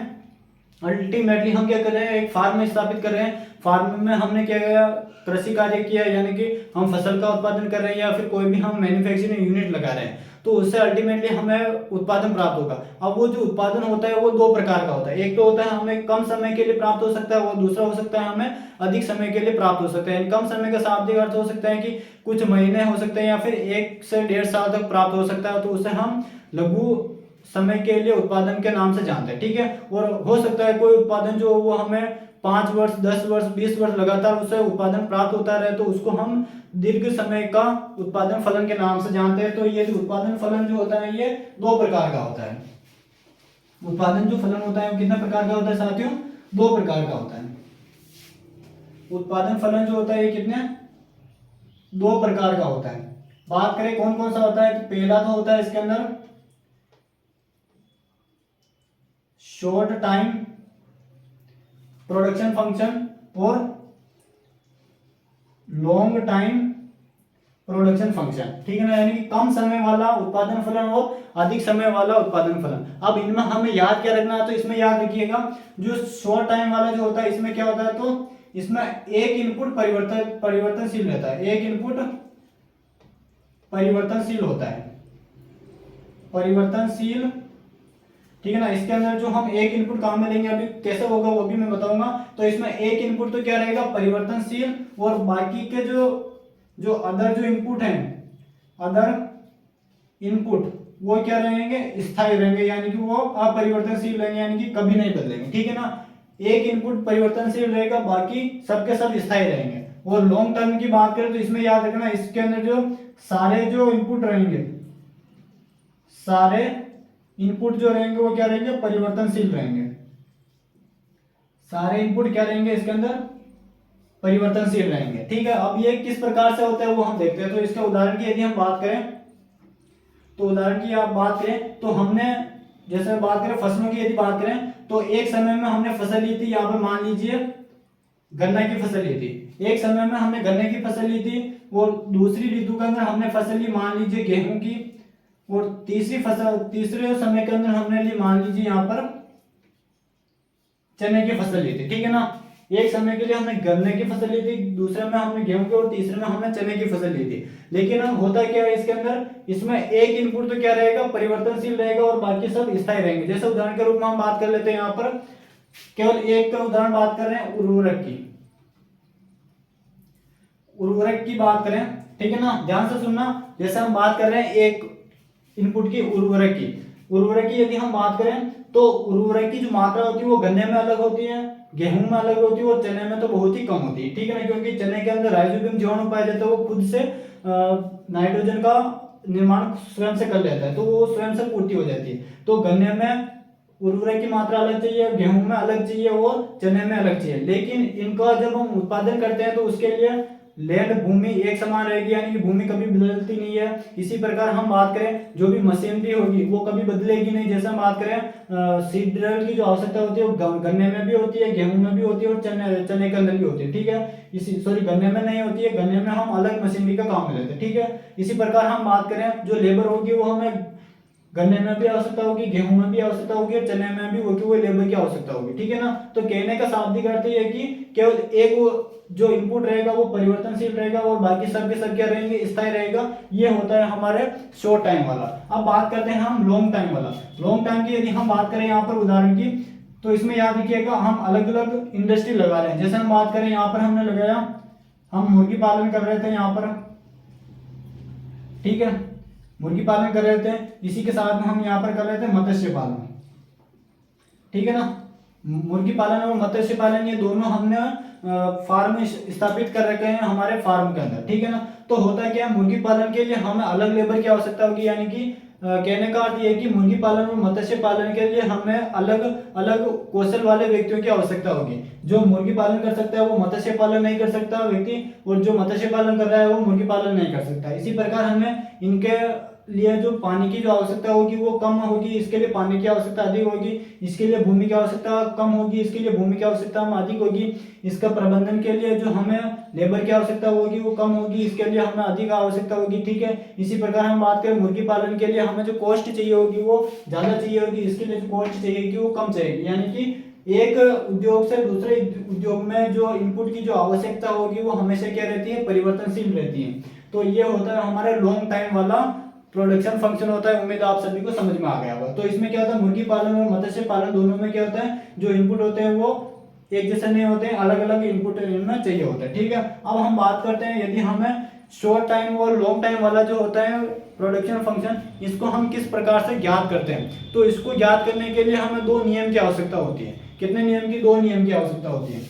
अल्टीमेटली हम क्या कर रहे हैं, एक फार्म में स्थापित कर रहे हैं। फार्म में हमने क्या किया, कृषि कार्य किया, यानी कि हम फसल का उत्पादन कर रहे हैं या फिर कोई भी हम मैन्युफैक्चरिंग यूनिट लगा रहे हैं, तो उससे अल्टीमेटली हमें उत्पादन प्राप्त होगा। अब वो जो उत्पादन होता है वो दो प्रकार का होता है। एक तो होता है हमें कम समय के लिए प्राप्त हो सकता है, वो दूसरा हो सकता है हमें अधिक समय के लिए प्राप्त हो सकता है। कम समय का शाब्दिक अर्थ हो सकता है कि कुछ महीने हो सकते हैं या फिर 1 से 1.5 साल तक प्राप्त हो सकता है, तो उसे हम लघु समय के लिए उत्पादन के नाम से जानते हैं, ठीक है। और हो सकता है कोई उत्पादन जो वो हमें 5 वर्ष, 10 वर्ष, 20 वर्ष लगातार उसे उत्पादन प्राप्त होता रहे, तो उसको हम दीर्घ समय का उत्पादन फलन के नाम से जानते हैं। तो ये जो उत्पादन फलन जो होता है ये 2 प्रकार का होता है। उत्पादन जो फलन होता है वो कितने प्रकार का होता है साथियों, 2 प्रकार का होता है। उत्पादन फलन जो होता है ये कितने, 2 प्रकार का होता है। बात करें कौन कौन सा होता है, तो पहला तो होता है इसके अंदर शॉर्ट टाइम प्रोडक्शन फंक्शन और लॉन्ग टाइम प्रोडक्शन फंक्शन, ठीक है ना। यानी कि कम समय वाला उत्पादन फलन और अधिक समय वाला उत्पादन फलन। अब इनमें हमें याद क्या रखना है, तो इसमें याद रखिएगा जो शॉर्ट टाइम वाला जो होता है इसमें क्या होता है, तो इसमें एक इनपुट परिवर्तनशील रहता है, एक इनपुट परिवर्तनशील होता है, परिवर्तनशील, ठीक है ना। इसके अंदर जो हम एक इनपुट काम में लेंगे, अभी कैसे होगा वो भी मैं बताऊंगा। तो इसमें एक इनपुट तो क्या रहेगा, परिवर्तनशील, और बाकी के जो अदर जो इनपुट हैं, अदर इनपुट वो क्या रहेंगे, स्थायी रहेंगे, यानी कि वो अपरिवर्तनशील रहेंगे, यानी कि कभी नहीं बदलेंगे, ठीक है ना। एक इनपुट परिवर्तनशील रहेगा, बाकी सबके सब स्थायी रहेंगे। और लॉन्ग टर्म की बात करें तो इसमें याद रखना, इसके अंदर जो सारे जो इनपुट रहेंगे, सारे इनपुट जो रहेंगे वो क्या रहेंगे, परिवर्तनशील रहेंगे। सारे इनपुट क्या रहेंगे इसके अंदर, परिवर्तनशील रहेंगे, ठीक है। अब ये किस प्रकार से होता है वो हम देखते हैं। तो इसके उदाहरण की यदि हम बात करें, तो उदाहरण की आप बात करें तो हमने जैसे बात करें फसलों की यदि बात करें, तो एक समय में हमने फसल ली थी, यहाँ पर मान लीजिए गन्ना की फसल ली थी। एक समय में हमने गन्ने की फसल ली थी, और दूसरी ऋतु के अंदर हमने फसल ली मान लीजिए गेहूं की, और तीसरे समय के अंदर हमने ली मान लीजिए यहाँ पर चने की फसल ली थी, ठीक है ना। एक समय के लिए हमने गन्ने की फसल ली थी, दूसरे में हमने गेहूं की, और तीसरे में हमने चने की फसल ली थी। लेकिन अब होता क्या है इसके अंदर, इसमें एक इनपुट तो क्या रहेगा, परिवर्तनशील रहेगा, और बाकी सब स्थायी रहेंगे। जैसे उदाहरण के रूप में हम बात कर लेते हैं, यहाँ पर केवल एक का उदाहरण बात कर रहे हैं, उर्वरक की बात करें, ठीक है ना। ध्यान से सुनना, जैसे हम बात कर रहे हैं एक इनपुट की, उर्वरक की यदि हम बात करें तो उर्वरक की जो मात्रा होती है वो गन्ने में अलग होती है, गेहूं में अलग होती है, और चने में तो बहुत ही कम होती है, ठीक है ना। क्योंकि चने के अंदर राइजोबियम जीवाणु पाया जाता है, वो खुद से नाइट्रोजन का निर्माण स्वयं से कर लेता है, तो वो स्वयं से पूर्ति हो जाती है। तो गन्ने में उर्वरक की मात्रा अलग चाहिए, गेहूं में अलग चाहिए, और चने में अलग चाहिए। लेकिन इनका जब हम उत्पादन करते हैं तो उसके लिए लैंड भूमि एक समान रहेगी, यानी कि भूमि कभी बदलती नहीं है। इसी प्रकार हम बात करें जो भी मशीनरी होगी वो कभी बदलेगी नहीं। जैसे हम बात करें सीड ड्रिल की जो आवश्यकता होती है वो गन्ने में भी होती है, गेहूं में भी होती है, और चने के अंदर भी होती है, ठीक है। गन्ने में नहीं होती है, गन्ने में हम अलग मशीनरी का काम में लेते हैं, ठीक है। इसी प्रकार हम बात करें जो लेबर होगी वो हमें गन्ने में भी आवश्यकता होगी, गेहूं में भी आवश्यकता होगी, और चने में भी होगी, वो लेबर की आवश्यकता होगी, ठीक है ना। तो कहने का शाब्दिक अर्थ ये है कि केवल एक वो जो इनपुट रहेगा वो परिवर्तनशील रहेगा, और बाकी सब के सब क्या रहेंगे, स्थायी रहेगा। ये होता है हमारे शॉर्ट टाइम वाला। अब बात करते हैं हम लॉन्ग टाइम वाला। लॉन्ग टाइम की यदि हम बात करें यहाँ पर उदाहरण की, तो इसमें याद रखिएगा हम अलग अलग इंडस्ट्री लगा रहे हैं। जैसे हम बात करें यहाँ पर हमने लगाया, हम मुर्गी पालन कर रहे थे यहाँ पर, ठीक है, मुर्गी पालन कर रहे थे, इसी के साथ में हम यहाँ पर कर रहे थे मत्स्य पालन, ठीक है ना। मुर्गी पालन और मत्स्य पालन ये दोनों हमने फार्म स्थापित कर रखे हैं हमारे फार्म के अंदर, ठीक है ना। तो होता क्या है, मुर्गी पालन के लिए हमें अलग लेबर की आवश्यकता होगी, यानी कि कहने का अर्थ ये है कि मुर्गी पालन और मत्स्य पालन के लिए हमें अलग अलग कौशल वाले व्यक्तियों की आवश्यकता होगी। जो मुर्गी पालन कर सकता है वो मत्स्य पालन नहीं कर सकता व्यक्ति, और जो मत्स्य पालन कर रहा है वो मुर्गी पालन नहीं कर सकता। इसी प्रकार हमें इनके लिए जो पानी की जो आवश्यकता होगी वो कम होगी, इसके लिए पानी की आवश्यकता अधिक होगी। इसके लिए भूमि की आवश्यकता कम होगी, इसके लिए भूमि की आवश्यकता अधिक होगी। इसका प्रबंधन के लिए जो हमें लेबर की आवश्यकता होगी वो कम होगी, इसके लिए हमें अधिक आवश्यकता होगी, ठीक है। इसी प्रकार हम बात करें मुर्गी पालन के लिए, हमें जो कॉस्ट चाहिए होगी वो ज्यादा चाहिए होगी, इसके लिए जो कॉस्ट चाहिए वो कम चाहिए। यानी कि एक उद्योग से दूसरे उद्योग में जो इनपुट की जो आवश्यकता होगी वो हमेशा क्या रहती है, परिवर्तनशील रहती है। तो ये होता है हमारे लॉन्ग टाइम वाला प्रोडक्शन फंक्शन होता है। उम्मीद आप सभी को समझ में आ गया होगा। तो इसमें क्या होता है, मुर्गी पालन और मत्स्य पालन दोनों में क्या होता है, जो इनपुट होते हैं वो एक जैसे नहीं होते हैं, अलग अलग इनपुट इनमें चाहिए होता है, ठीक है। अब हम बात करते हैं यदि हमें शॉर्ट टाइम और लॉन्ग टाइम वाला जो होता है प्रोडक्शन फंक्शन, इसको हम किस प्रकार से ज्ञात करते हैं। तो इसको ज्ञात करने के लिए हमें दो नियम की आवश्यकता होती है। कितने नियम की, दो नियम की आवश्यकता होती है।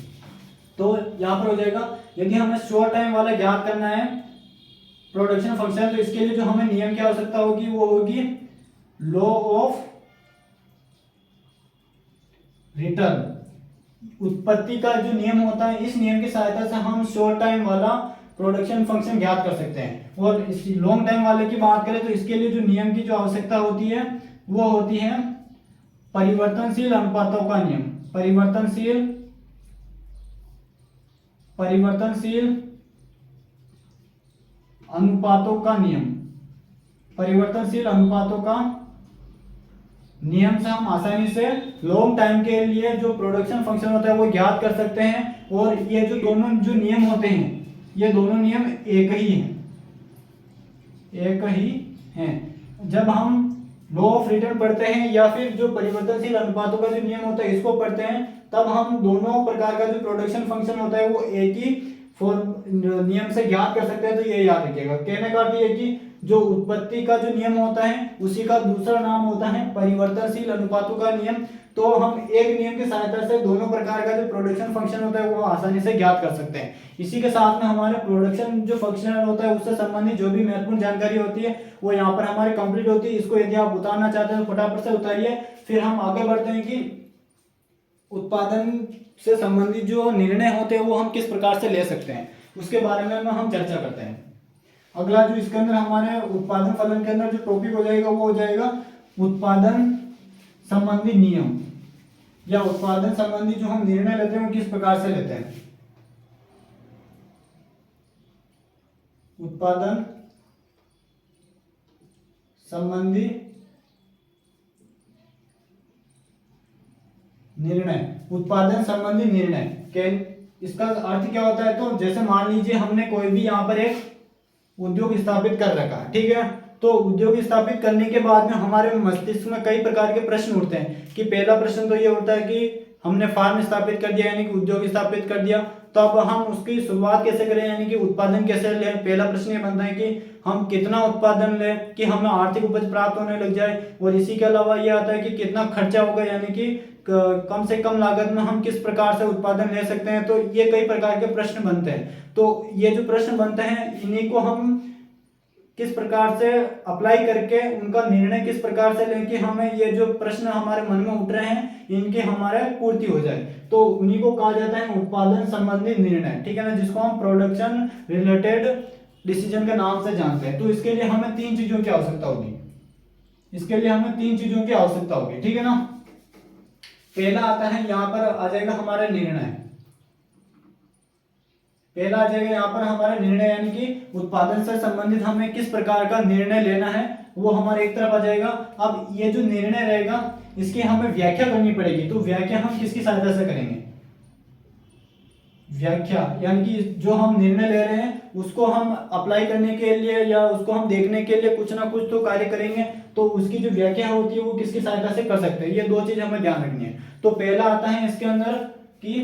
तो यहाँ पर हो जाएगा, यदि हमें शॉर्ट टाइम वाला ज्ञात करना है प्रोडक्शन फंक्शन, तो इसके लिए जो हमें नियम की आवश्यकता होगी वो होगी लॉ ऑफ रिटर्न। उत्पत्ति का जो नियम होता है, इस नियम की सहायता से हम शॉर्ट टाइम वाला प्रोडक्शन फंक्शन ज्ञात कर सकते हैं। और इस लॉन्ग टाइम वाले की बात करें तो इसके लिए जो नियम की जो आवश्यकता होती है वो होती है परिवर्तनशील अनुपातों का नियम। परिवर्तनशील अनुपातों का नियम। परिवर्तनशील अनुपातों का नियम से हम आसानी से लॉन्ग टाइम के लिए जो प्रोडक्शन फंक्शन होता है वो ज्ञात कर सकते हैं। और ये जो दोनों जो नियम होते हैं, ये दोनों नियम एक ही हैं। जब हम लॉ ऑफ रिटर्न पढ़ते हैं या फिर जो परिवर्तनशील अनुपातों का जो नियम होता है इसको पढ़ते हैं, तब हम दोनों प्रकार का जो प्रोडक्शन फंक्शन होता है वो एक ही नियम से ज्ञात कर सकते हैं। तो ये याद रखिएगा। कहने का अर्थ ये है कि जो उत्पत्ति का जो नियम होता है उसी का दूसरा नाम होता है परिवर्तनशील अनुपातों का नियम। तो हम एक नियम की सहायता से दोनों प्रकार का जो प्रोडक्शन फंक्शन होता है वो आसानी से ज्ञात कर सकते हैं। इसी के साथ में हमारे प्रोडक्शन जो फंक्शन होता है उससे संबंधित जो भी महत्वपूर्ण जानकारी होती है वो यहाँ पर हमारे कंप्लीट होती है। इसको यदि आप उतारना चाहते हैं तो फटाफट से उतारिए। फिर हम आगे बढ़ते हैं कि उत्पादन से संबंधित जो निर्णय होते हैं वो हम किस प्रकार से ले सकते हैं, उसके बारे में हम चर्चा करते हैं। अगला जो इसके अंदर हमारे उत्पादन फलन के अंदर जो टॉपिक हो जाएगा वो हो जाएगा उत्पादन संबंधी नियम, या उत्पादन संबंधी जो हम निर्णय लेते हैं वो किस प्रकार से लेते हैं। उत्पादन संबंधी निर्णय। उत्पादन संबंधी निर्णय के इसका अर्थ क्या होता है, तो जैसे मान लीजिए हमने कोई भी यहाँ पर एक उद्योग स्थापित कर रखा है, ठीक है। तो उद्योग स्थापित करने के बाद में हमारे मस्तिष्क में कई प्रकार के प्रश्न उठते हैं। कि पहला प्रश्न तो ये उठता है कि हमने फार्म स्थापित कर दिया, यानी कि उद्योग स्थापित कर दिया, तो अब हम उसकी शुरुआत कैसे करें, यानी कि उत्पादन कैसे लें। पहला प्रश्न ये बनता है कि हम कितना उत्पादन लें कि हमें आर्थिक उपज प्राप्त होने लग जाए। और इसी के अलावा ये आता है कि कितना खर्चा होगा, यानी कि कम से कम लागत में हम किस प्रकार से उत्पादन ले सकते हैं। तो ये कई प्रकार के प्रश्न बनते हैं। तो ये जो प्रश्न बनते हैं इन्हीं को हम किस प्रकार से अप्लाई करके उनका निर्णय किस प्रकार से लें कि हमें ये जो प्रश्न हमारे मन में उठ रहे हैं इनकी हमारे पूर्ति हो जाए। तो उन्हीं को कहा जाता है उत्पादन संबंधी निर्णय, ठीक है ना, जिसको हम प्रोडक्शन रिलेटेड डिसीजन के नाम से जानते हैं। तो इसके लिए हमें तीन चीजों की आवश्यकता होगी। इसके लिए हमें तीन चीजों की आवश्यकता होगी, ठीक है ना। पहला आता है, यहाँ पर आ जाएगा हमारा निर्णय। पहला आ जाएगा यहाँ पर हमारा निर्णय, यानी कि उत्पादन से संबंधित हमें किस प्रकार का निर्णय लेना है वो हमारे एक तरफ आ जाएगा। अब ये जो निर्णय रहेगा इसकी हमें व्याख्या करनी पड़ेगी। तो व्याख्या हम किसकी सहायता से करेंगे, व्याख्या, यानी कि जो हम निर्णय ले रहे हैं उसको हम अप्लाई करने के लिए या उसको हम देखने के लिए कुछ ना कुछ तो कार्य करेंगे। तो उसकी जो व्याख्या होती है वो किसकी सहायता से कर सकते हैं, ये दो चीज हमें ध्यान रखनी है। तो पहला आता है इसके अंदर कि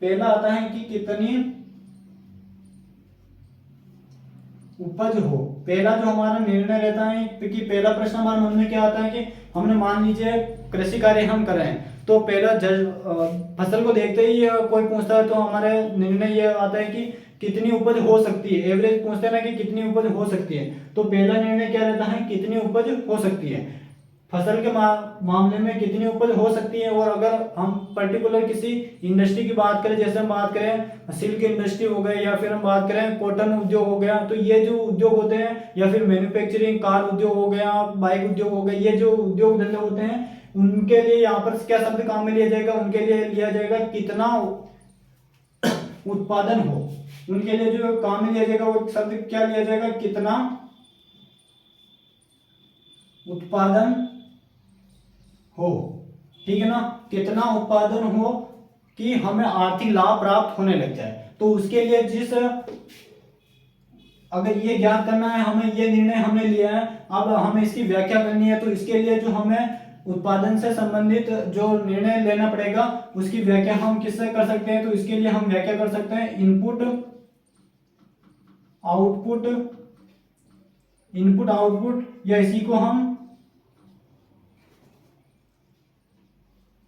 पहला आता है कि कितनी उपज हो। पहला जो हमारा निर्णय रहता है कि पहला प्रश्न हमारे मन में क्या आता है कि हमने मान लीजिए कृषि कार्य हम कर रहे हैं, तो पहला जज फसल को देखते ही कोई पूछता है तो हमारे निर्णय ये आता है कि कितनी उपज हो सकती है। एवरेज पूछते हैं ना कि कितनी उपज हो सकती है, तो पहला निर्णय क्या रहता है, कितनी उपज हो सकती है। फसल के मामले में कितनी उपज हो सकती है। और अगर हम पर्टिकुलर किसी इंडस्ट्री की बात करें, जैसे हम बात करें सिल्क इंडस्ट्री हो गई, या फिर हम बात करें कॉटन उद्योग हो गया, तो ये जो उद्योग होते हैं, या फिर मैन्युफैक्चरिंग कार उद्योग हो गया, बाइक उद्योग हो गया, ये जो उद्योग धंधे होते हैं उनके लिए यहाँ पर क्या शब्द काम में लिया जाएगा, उनके लिए लिया जाएगा कितना उत्पादन हो। उनके लिए जो काम में लिया जाएगा वो शब्द क्या लिया जाएगा, कितना उत्पादन हो। ठीक है ना, कितना उत्पादन हो कि हमें आर्थिक लाभ प्राप्त होने लग जाए। तो उसके लिए जिस अगर ये ज्ञात करना है हमें, ये निर्णय हमने लिया है, अब हमें इसकी व्याख्या करनी है, तो इसके लिए जो हमें उत्पादन से संबंधित जो निर्णय लेना पड़ेगा उसकी व्याख्या हम किससे कर सकते हैं। तो इसके लिए हम व्याख्या कर सकते हैं इनपुट आउटपुट, इनपुट आउटपुट, या इसी को हम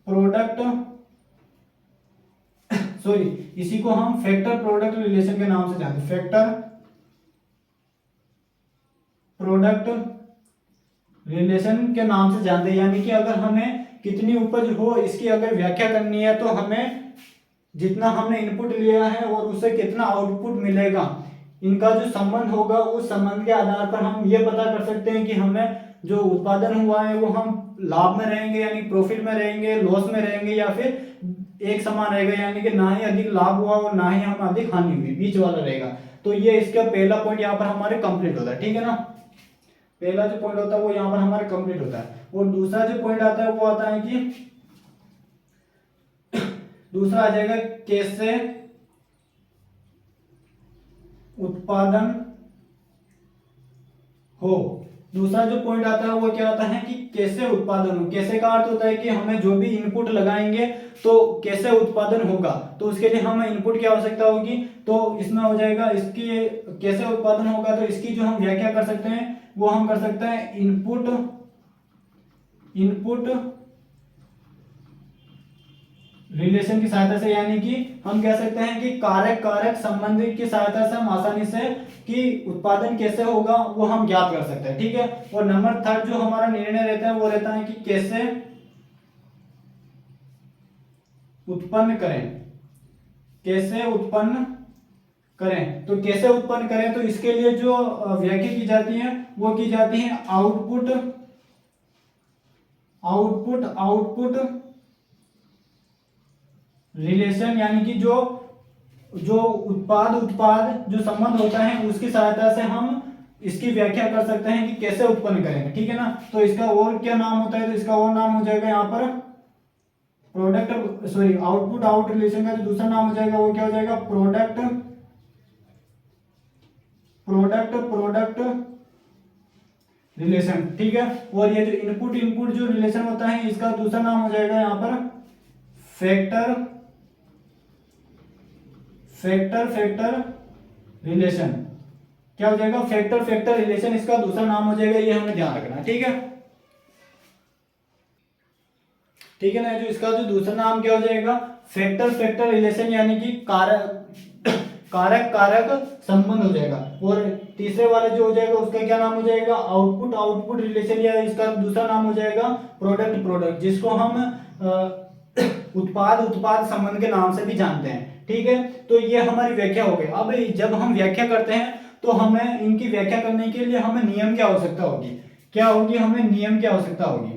प्रोडक्ट सॉरी इसी को हम फैक्टर प्रोडक्ट रिलेशन के नाम से जानते हैं। फैक्टर प्रोडक्ट रिलेशन के नाम से जानते हैं। यानी कि अगर हमें कितनी उपज हो इसकी अगर व्याख्या करनी है तो हमें जितना हमने इनपुट लिया है और उससे कितना आउटपुट मिलेगा, इनका जो संबंध होगा उस संबंध के आधार पर हम ये पता कर सकते हैं कि हमें जो उत्पादन हुआ है वो हम लाभ में रहेंगे यानी प्रॉफिट में रहेंगे, लॉस में रहेंगे, या फिर एक समान रहेगा यानी कि ना ही अधिक लाभ हुआ और ना ही हम अधिक हानि हुई, बीच वाला रहेगा। तो ये इसका पहला पॉइंट यहाँ पर हमारे कंप्लीट होता है। ठीक है ना, पहला जो पॉइंट होता है वो यहाँ पर हमारे कंप्लीट होता है। और दूसरा जो पॉइंट आता है वो आता है कि दूसरा आ जाएगा कैसे उत्पादन हो। दूसरा जो पॉइंट आता है वो क्या आता है कि कैसे उत्पादन हो। कैसे का अर्थ होता है कि हमें जो भी इनपुट लगाएंगे तो कैसे उत्पादन होगा, तो उसके लिए हमें इनपुट की आवश्यकता होगी। तो इसमें हो जाएगा इसकी कैसे उत्पादन होगा, तो इसकी जो हम व्याख्या कर सकते हैं वो हम कर सकते हैं इनपुट रिलेशन की सहायता से। यानी कि हम कह सकते हैं कि कारक कारक संबंध की सहायता से हम आसानी से कि उत्पादन कैसे होगा वो हम ज्ञात कर सकते हैं। ठीक है, और नंबर थर्ड जो हमारा निर्णय रहता है वो रहता है कि कैसे उत्पन्न करें, कैसे उत्पन्न करें। तो कैसे उत्पन्न करें, तो इसके लिए जो व्याख्या की जाती है वो की जाती है आउटपुट रिलेशन। यानी कि जो उत्पाद जो संबंध होता है उसकी सहायता से हम इसकी व्याख्या कर सकते हैं कि कैसे उत्पन्न करेंगे। ठीक है ना, तो इसका और क्या नाम होता है, तो इसका और नाम हो जाएगा यहाँ पर आउटपुट आउट रिलेशन का जो दूसरा नाम हो जाएगा वो क्या हो जाएगा, प्रोडक्ट रिलेशन। ठीक है, और ये जो इनपुट जो रिलेशन होता है इसका दूसरा नाम हो जाएगा यहाँ पर फैक्टर रिलेशन। क्या हो जाएगा, फैक्टर रिलेशन इसका दूसरा नाम हो जाएगा, ये हमें ध्यान रखना है। ठीक है, ठीक है ना, जो इसका जो दूसरा नाम क्या हो जाएगा, फैक्टर रिलेशन, यानी कि कारक संबंध हो जाएगा। और तीसरे वाले जो हो जाएगा उसका क्या नाम हो जाएगा, आउटपुट रिलेशन, या इसका दूसरा नाम हो जाएगा प्रोडक्ट, जिसको हम उत्पाद संबंध के नाम से भी जानते हैं। ठीक है, तो ये हमारी व्याख्या हो गई। अब जब हम व्याख्या करते हैं तो हमें इनकी व्याख्या करने के लिए हमें नियम की आवश्यकता होगी। क्या होगी, हमें नियम की आवश्यकता होगी।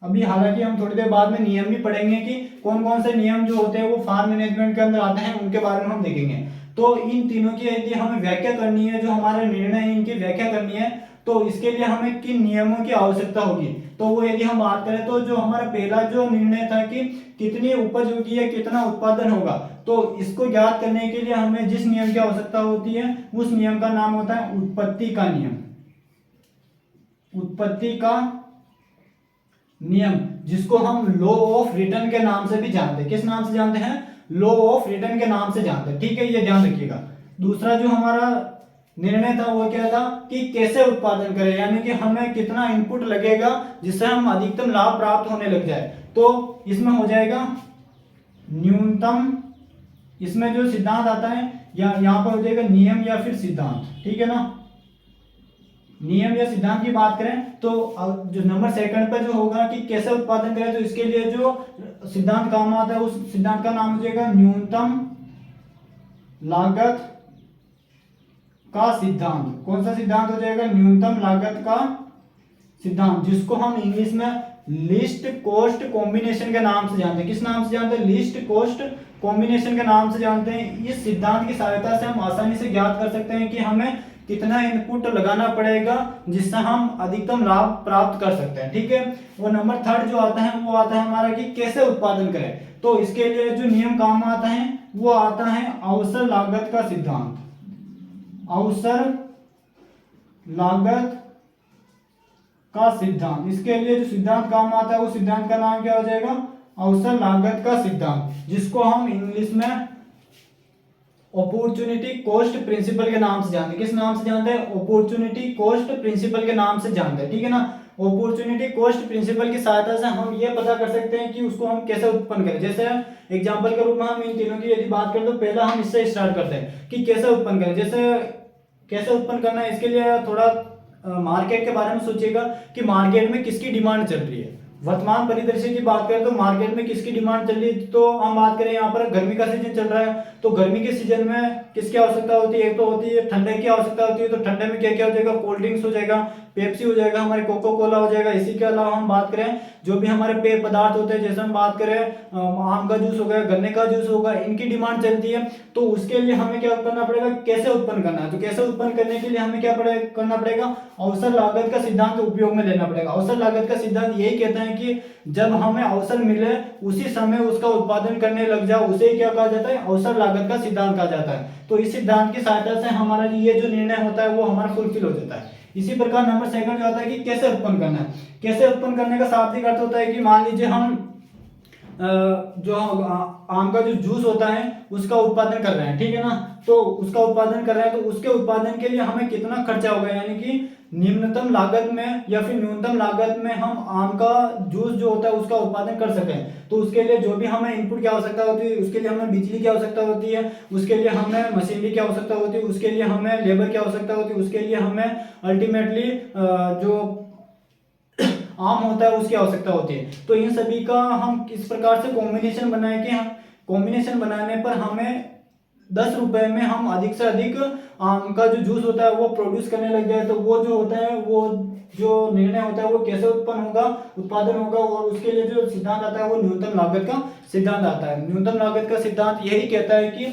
अभी हालांकि हम थोड़ी देर बाद में नियम भी पढ़ेंगे कि कौन कौन से नियम जो होते हैं वो फार्म मैनेजमेंट के अंदर आते हैं, उनके बारे में हम देखेंगे। तो इन तीनों की यदि हमें व्याख्या करनी है, जो हमारे निर्णय है इनकी व्याख्या करनी है, तो इसके लिए हमें किन नियमों की आवश्यकता होगी। तो वो यदि हम बात करें तो जो हमारा पहला जो निर्णय था कि कितनी उपज होगी या कितना उत्पादन होगा, तो इसको ज्ञात करने के लिए हमें जिस नियम की आवश्यकता होती है उस नियम का नाम होता है उत्पत्ति का नियम, जिसको हम लॉ ऑफ रिटर्न के नाम से भी जानते हैं। किस नाम से जानते हैं, लॉ ऑफ रिटर्न के नाम से जानते हैं। ठीक है, ये ध्यान रखिएगा। दूसरा जो हमारा निर्णय था वो क्या था कि कैसे उत्पादन करें, यानी कि हमें कितना इनपुट लगेगा जिससे हम अधिकतम लाभ प्राप्त होने लग जाए। तो इसमें हो जाएगा न्यूनतम, इसमें जो सिद्धांत आता है या यहाँ पर हो जाएगा नियम या फिर सिद्धांत, ठीक है ना। नियम या सिद्धांत की बात करें तो जो नंबर सेकंड पे जो होगा कि कैसे उत्पादन करें, तो इसके लिए जो सिद्धांत काम आता है उस सिद्धांत का नाम हो जाएगा न्यूनतम लागत का सिद्धांत। कौन सा सिद्धांत हो जाएगा? न्यूनतम लागत का सिद्धांत, जिसको हम इंग्लिश में लीस्ट कॉस्ट कॉम्बिनेशन के नाम से जानते हैं। किस नाम से जानते हैं? लीस्ट कॉस्ट कॉम्बिनेशन के नाम से जानते हैं। इस सिद्धांत की सहायता से हम आसानी से ज्ञात कर सकते हैं कि हमें कितना इनपुट लगाना पड़ेगा जिससे हम अधिकतम लाभ प्राप्त कर सकते हैं, ठीक है। और नंबर थर्ड जो आता है वो आता है हमारा कि कैसे उत्पादन करें। तो इसके लिए जो नियम काम आता है वो आता है अवसर लागत का सिद्धांत। अवसर लागत का सिद्धांत, इसके लिए जो सिद्धांत काम आता है उस सिद्धांत का नाम क्या हो जाएगा? अवसर लागत का सिद्धांत, जिसको हम इंग्लिश में अपॉर्चुनिटी कॉस्ट प्रिंसिपल के नाम से जानते हैं। किस नाम से जानते हैं? अपॉर्चुनिटी कॉस्ट प्रिंसिपल के नाम से जानते हैं, ठीक है ना। अपॉर्चुनिटी कॉस्ट प्रिंसिपल की सहायता से हम ये पता कर सकते हैं कि उसको हम कैसे उत्पन्न करें। जैसे एग्जांपल के रूप में हम इन तीनों की यदि बात करें तो पहला हम इससे स्टार्ट करते हैं कि कैसे उत्पन्न करें। जैसे कैसे उत्पन्न करना है, इसके लिए थोड़ा मार्केट के बारे में सोचिएगा कि मार्केट में किसकी डिमांड चल रही है। वर्तमान परिदृश्य की बात करें तो मार्केट में किसकी डिमांड चल रही है, तो हम बात करें यहाँ पर गर्मी का सीजन चल रहा है तो गर्मी के सीजन में किसकी आवश्यकता होती है? एक तो होती है ठंडे की आवश्यकता होती है, तो ठंडे में क्या क्या हो जाएगा? कोल्ड ड्रिंक्स हो जाएगा, पेप्सी हो जाएगा, हमारे कोको कोला हो जाएगा। इसी के अलावा हम बात करें जो भी हमारे पेय पदार्थ होते हैं, जैसे हम बात करें आम का जूस हो गया, गन्ने का जूस होगा, इनकी डिमांड चलती है। तो उसके लिए हमें क्या करना पड़ेगा? कैसे उत्पन्न करना है। तो कैसे उत्पन्न करने के लिए हमें क्या करना पड़ेगा? अवसर लागत का सिद्धांत उपयोग में लेना पड़ेगा। अवसर लागत का सिद्धांत यही कहता है कि जब हमें अवसर मिले उसी समय उसका उत्पादन करने लग जाओ, उसे क्या कहा जाता है? अवसर लागत का सिद्धांत कहा जाता है। तो इस सिद्धांत की सहायता से हमारा ये जो निर्णय होता है वो हमारा फुलफिल हो जाता है। इसी प्रकार नंबर सेकंड जो आता है कि कैसे उत्पन्न करना है। कैसे उत्पन्न करने का शाब्दिक अर्थ होता है कि मान लीजिए हम जो आम का जो जूस होता है उसका उत्पादन कर रहे हैं, ठीक है ना। तो उसका उत्पादन कर रहे हैं तो उसके उत्पादन के लिए हमें कितना खर्चा होगा, यानी कि निम्नतम लागत में या फिर न्यूनतम लागत में हम आम का जूस जो होता है उसका उत्पादन कर सकें। तो उसके लिए जो भी हमें इनपुट की आवश्यकता होती है, उसके लिए हमें बिजली की आवश्यकता होती है, उसके लिए हमें मशीनरी की आवश्यकता होती है, उसके लिए हमें लेबर की आवश्यकता होती है, उसके लिए हमें अल्टीमेटली जो आम होता है उसकी आवश्यकता होती है। तो इन सभी का हम किस प्रकार से कॉम्बिनेशन बनाए कि हम कॉम्बिनेशन बनाने पर हमें 10 रुपए में हम अधिक से अधिक आम का जो जूस होता है वो प्रोड्यूस करने लग जाए। तो वो जो होता है वो जो निर्णय होता है वो कैसे उत्पन्न होगा, उत्पादन होगा, और उसके लिए जो सिद्धांत आता है वो न्यूनतम लागत का सिद्धांत आता है। न्यूनतम लागत का सिद्धांत यही कहता है कि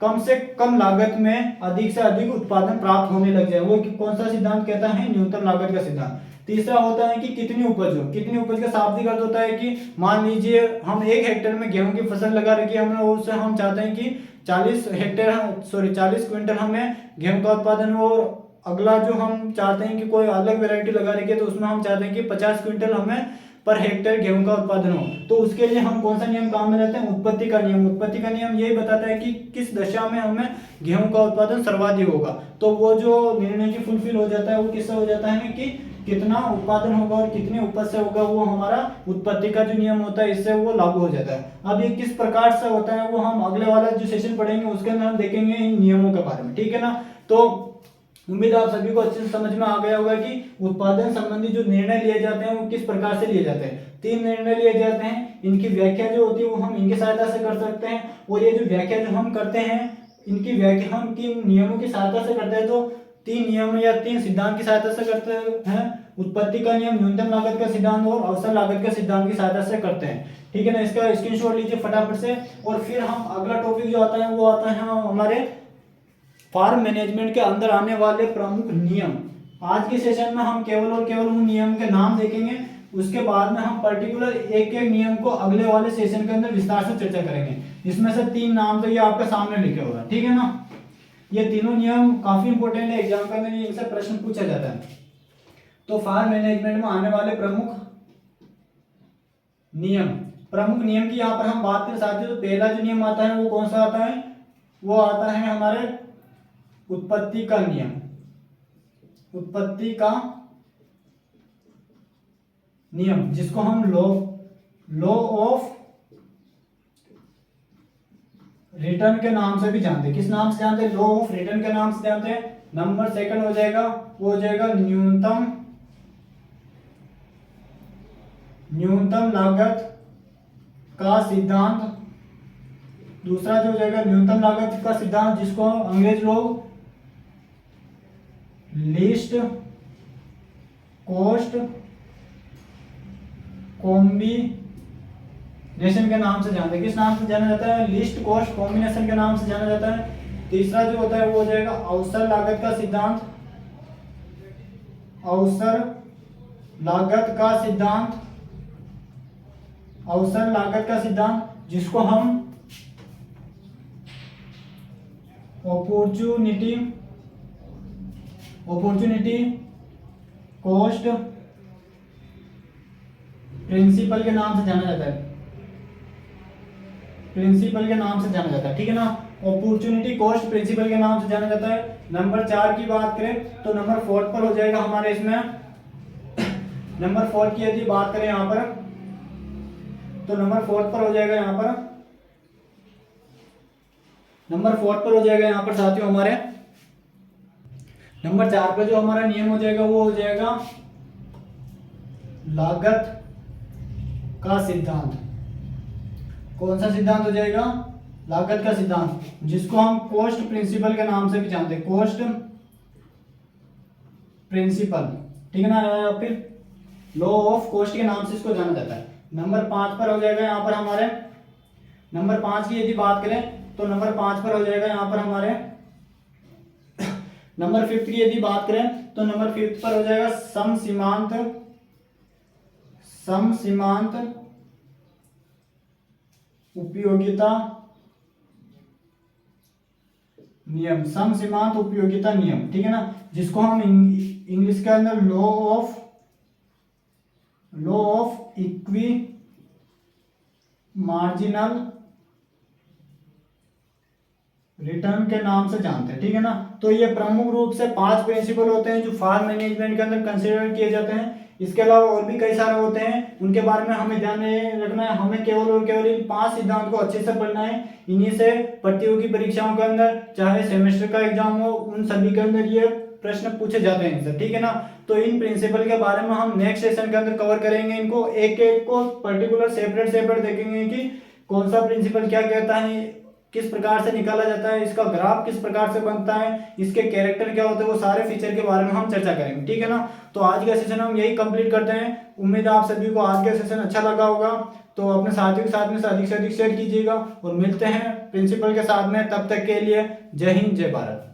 कम से कम लागत में अधिक से अधिक उत्पादन प्राप्त होने लग जाए। वो कौन सा सिद्धांत कहता है? न्यूनतम लागत का सिद्धांत। तीसरा होता है कि कितनी उपज हो। कितनी उपज का शाब्दिक अर्थ होता है कि मान लीजिए हम 1 हेक्टेयर में गेहूं की फसल लगा रखी है हमने, और उससे हम चाहते हैं कि 40 क्विंटल हमें गेहूं का उत्पादन हो। और अगला जो हम चाहते हैं कि कोई अलग वैरायटी लगा रखी है तो उसमें हम चाहते हैं कि 50 क्विंटल हमें पर हेक्टेयर गेहूं का उत्पादन हो। तो उसके लिए हम कौन सा नियम काम में लेते हैं? उत्पत्ति का नियम। उत्पत्ति का नियम यही बताता है कि किस दशा में हमें गेहूं का उत्पादन सर्वाधिक होगा। तो वो जो निर्णय की फुलफिल हो जाता है वो किससे हो जाता है कि कितना उत्पादन होगा और कितनी उपज से होगा, वो हमारा उत्पत्ति का जो नियम होता है इससे वो लागू हो जाता है। अब ये किस प्रकार से होता है वो हम अगले वाला जो सेशन पढ़ेंगे उसके अंदर हम देखेंगे इन नियमों के बारे में, ठीक है ना। तो उम्मीद आप सभी को अच्छे से समझ में आ गया होगा कि उत्पादन संबंधी जो निर्णय लिए जाते हैं वो किस प्रकार से लिए जाते हैं। 3 निर्णय लिए जाते हैं, इनकी व्याख्या जो होती है वो हम इनकी सहायता से कर सकते हैं, और ये जो व्याख्या जो हम करते हैं इनकी व्याख्या हम 3 नियमों की सहायता से करते हैं। तो 3 नियम या 3 सिद्धांत की सहायता से करते हैं। उत्पत्ति का नियम, न्यूनतम लागत का सिद्धांत और अवसर लागत का सिद्धांत की सहायता से करते हैं, ठीक है ना। इसका स्क्रीनशॉट लीजिए फटाफट से। और फिर हम अगला टॉपिक जो आता है वो आता है हमारे फार्म मैनेजमेंट के अंदर आने वाले प्रमुख नियम। आज के सेशन में हम केवल और केवल उन नियम के नाम देखेंगे, उसके बाद में हम पर्टिकुलर एक एक नियम को अगले वाले सेशन के अंदर विस्तार से चर्चा करेंगे। इसमें से 3 नाम तो ये आपके सामने लिखे होगा, ठीक है ना। ये तीनों नियम काफी इंपॉर्टेंट है, एग्जाम के अंदर इनसे प्रश्न पूछा जाता है। तो फार्म मैनेजमेंट में आने वाले प्रमुख नियम की यहाँ पर हम बात करें साथियों, तो पहला जो नियम आता है वो कौन सा आता है? वो आता है हमारे उत्पत्ति का नियम। उत्पत्ति का नियम जिसको हम लॉ ऑफ रिटर्न के नाम से भी जानते हैं। किस नाम से जानते हैं? लॉ ऑफ रिटर्न के नाम से जानते हैं। नंबर सेकंड हो जाएगा, वो हो जाएगा न्यूनतम लागत का सिद्धांत। दूसरा जो हो जाएगा न्यूनतम लागत का सिद्धांत, जिसको अंग्रेज लोग लीस्ट कॉस्ट कॉम्बिनेशन के नाम से जानते हैं। किस नाम से जाना जाता है? लीस्ट कॉस्ट कॉम्बिनेशन के नाम से जाना जाता है। तीसरा जो होता है वो हो जाएगा अवसर लागत का सिद्धांत। अवसर लागत का सिद्धांत, जिसको हम अपॉर्चुनिटी कॉस्ट प्रिंसिपल के नाम से जाना जाता है। ठीक है ना। अपॉर्चुनिटी कॉस्ट प्रिंसिपल के नाम से जाना जाता है। नंबर 4 की बात करें तो नंबर 4 पर हो जाएगा हमारे इसमें नंबर 4 की यदि बात करें यहां पर, तो नंबर 4 पर हो जाएगा यहां पर साथियों हमारे नंबर 4 पर जो हमारा नियम हो जाएगा वो हो जाएगा लागत का सिद्धांत। कौन सा सिद्धांत हो जाएगा? लागत का सिद्धांत, जिसको हम कॉस्ट प्रिंसिपल के नाम से भी जानते हैं। कॉस्ट प्रिंसिपल, ठीक है ना, या फिर लॉ ऑफ कॉस्ट के नाम से इसको जाना जाता है। नंबर 5 पर हो जाएगा यहाँ पर हमारे नंबर 5 की यदि बात करें तो नंबर 5 पर हो जाएगा यहाँ पर हमारे नंबर 5 की यदि बात करें तो नंबर 5 पर हो जाएगा सम सीमांत उपयोगिता नियम। सम सीमांत उपयोगिता नियम, ठीक है ना, जिसको हम इंग्लिश के अंदर law of equi marginal return के नाम से जानते हैं। ठीक है ना। तो ये प्रमुख रूप से 5 प्रिंसिपल होते हैं जो फार्म मैनेजमेंट के अंदर कंसीडर किए जाते हैं। इसके अलावा और भी कई सारे होते हैं, उनके बारे में हमें ध्यान रखना है। हमें केवल और केवल इन 5 सिद्धांत को अच्छे से पढ़ना है। इन्हीं से प्रतियोगी परीक्षाओं के अंदर, चाहे सेमेस्टर का एग्जाम हो, उन सभी के अंदर ये प्रश्न पूछे जाते हैं इनसे। ठीक है ना। तो इन प्रिंसिपल के बारे में हम नेक्स्ट सेशन के अंदर कवर करेंगे। इनको एक एक को पर्टिकुलर सेपरेट देखेंगे कि कौन सा प्रिंसिपल क्या कहता है, किस प्रकार से निकाला जाता है, इसका ग्राफ किस प्रकार से बनता है, इसके कैरेक्टर क्या होते हैं, वो सारे फीचर के बारे में हम चर्चा करेंगे। ठीक है ना। तो आज का सेशन हम यही कंप्लीट करते हैं। उम्मीद है आप सभी को आज का सेशन अच्छा लगा होगा। तो अपने साथियों के साथ में अधिक से अधिक शेयर कीजिएगा और मिलते हैं प्रिंसिपल के साथ में। तब तक के लिए जय हिंद, जय भारत।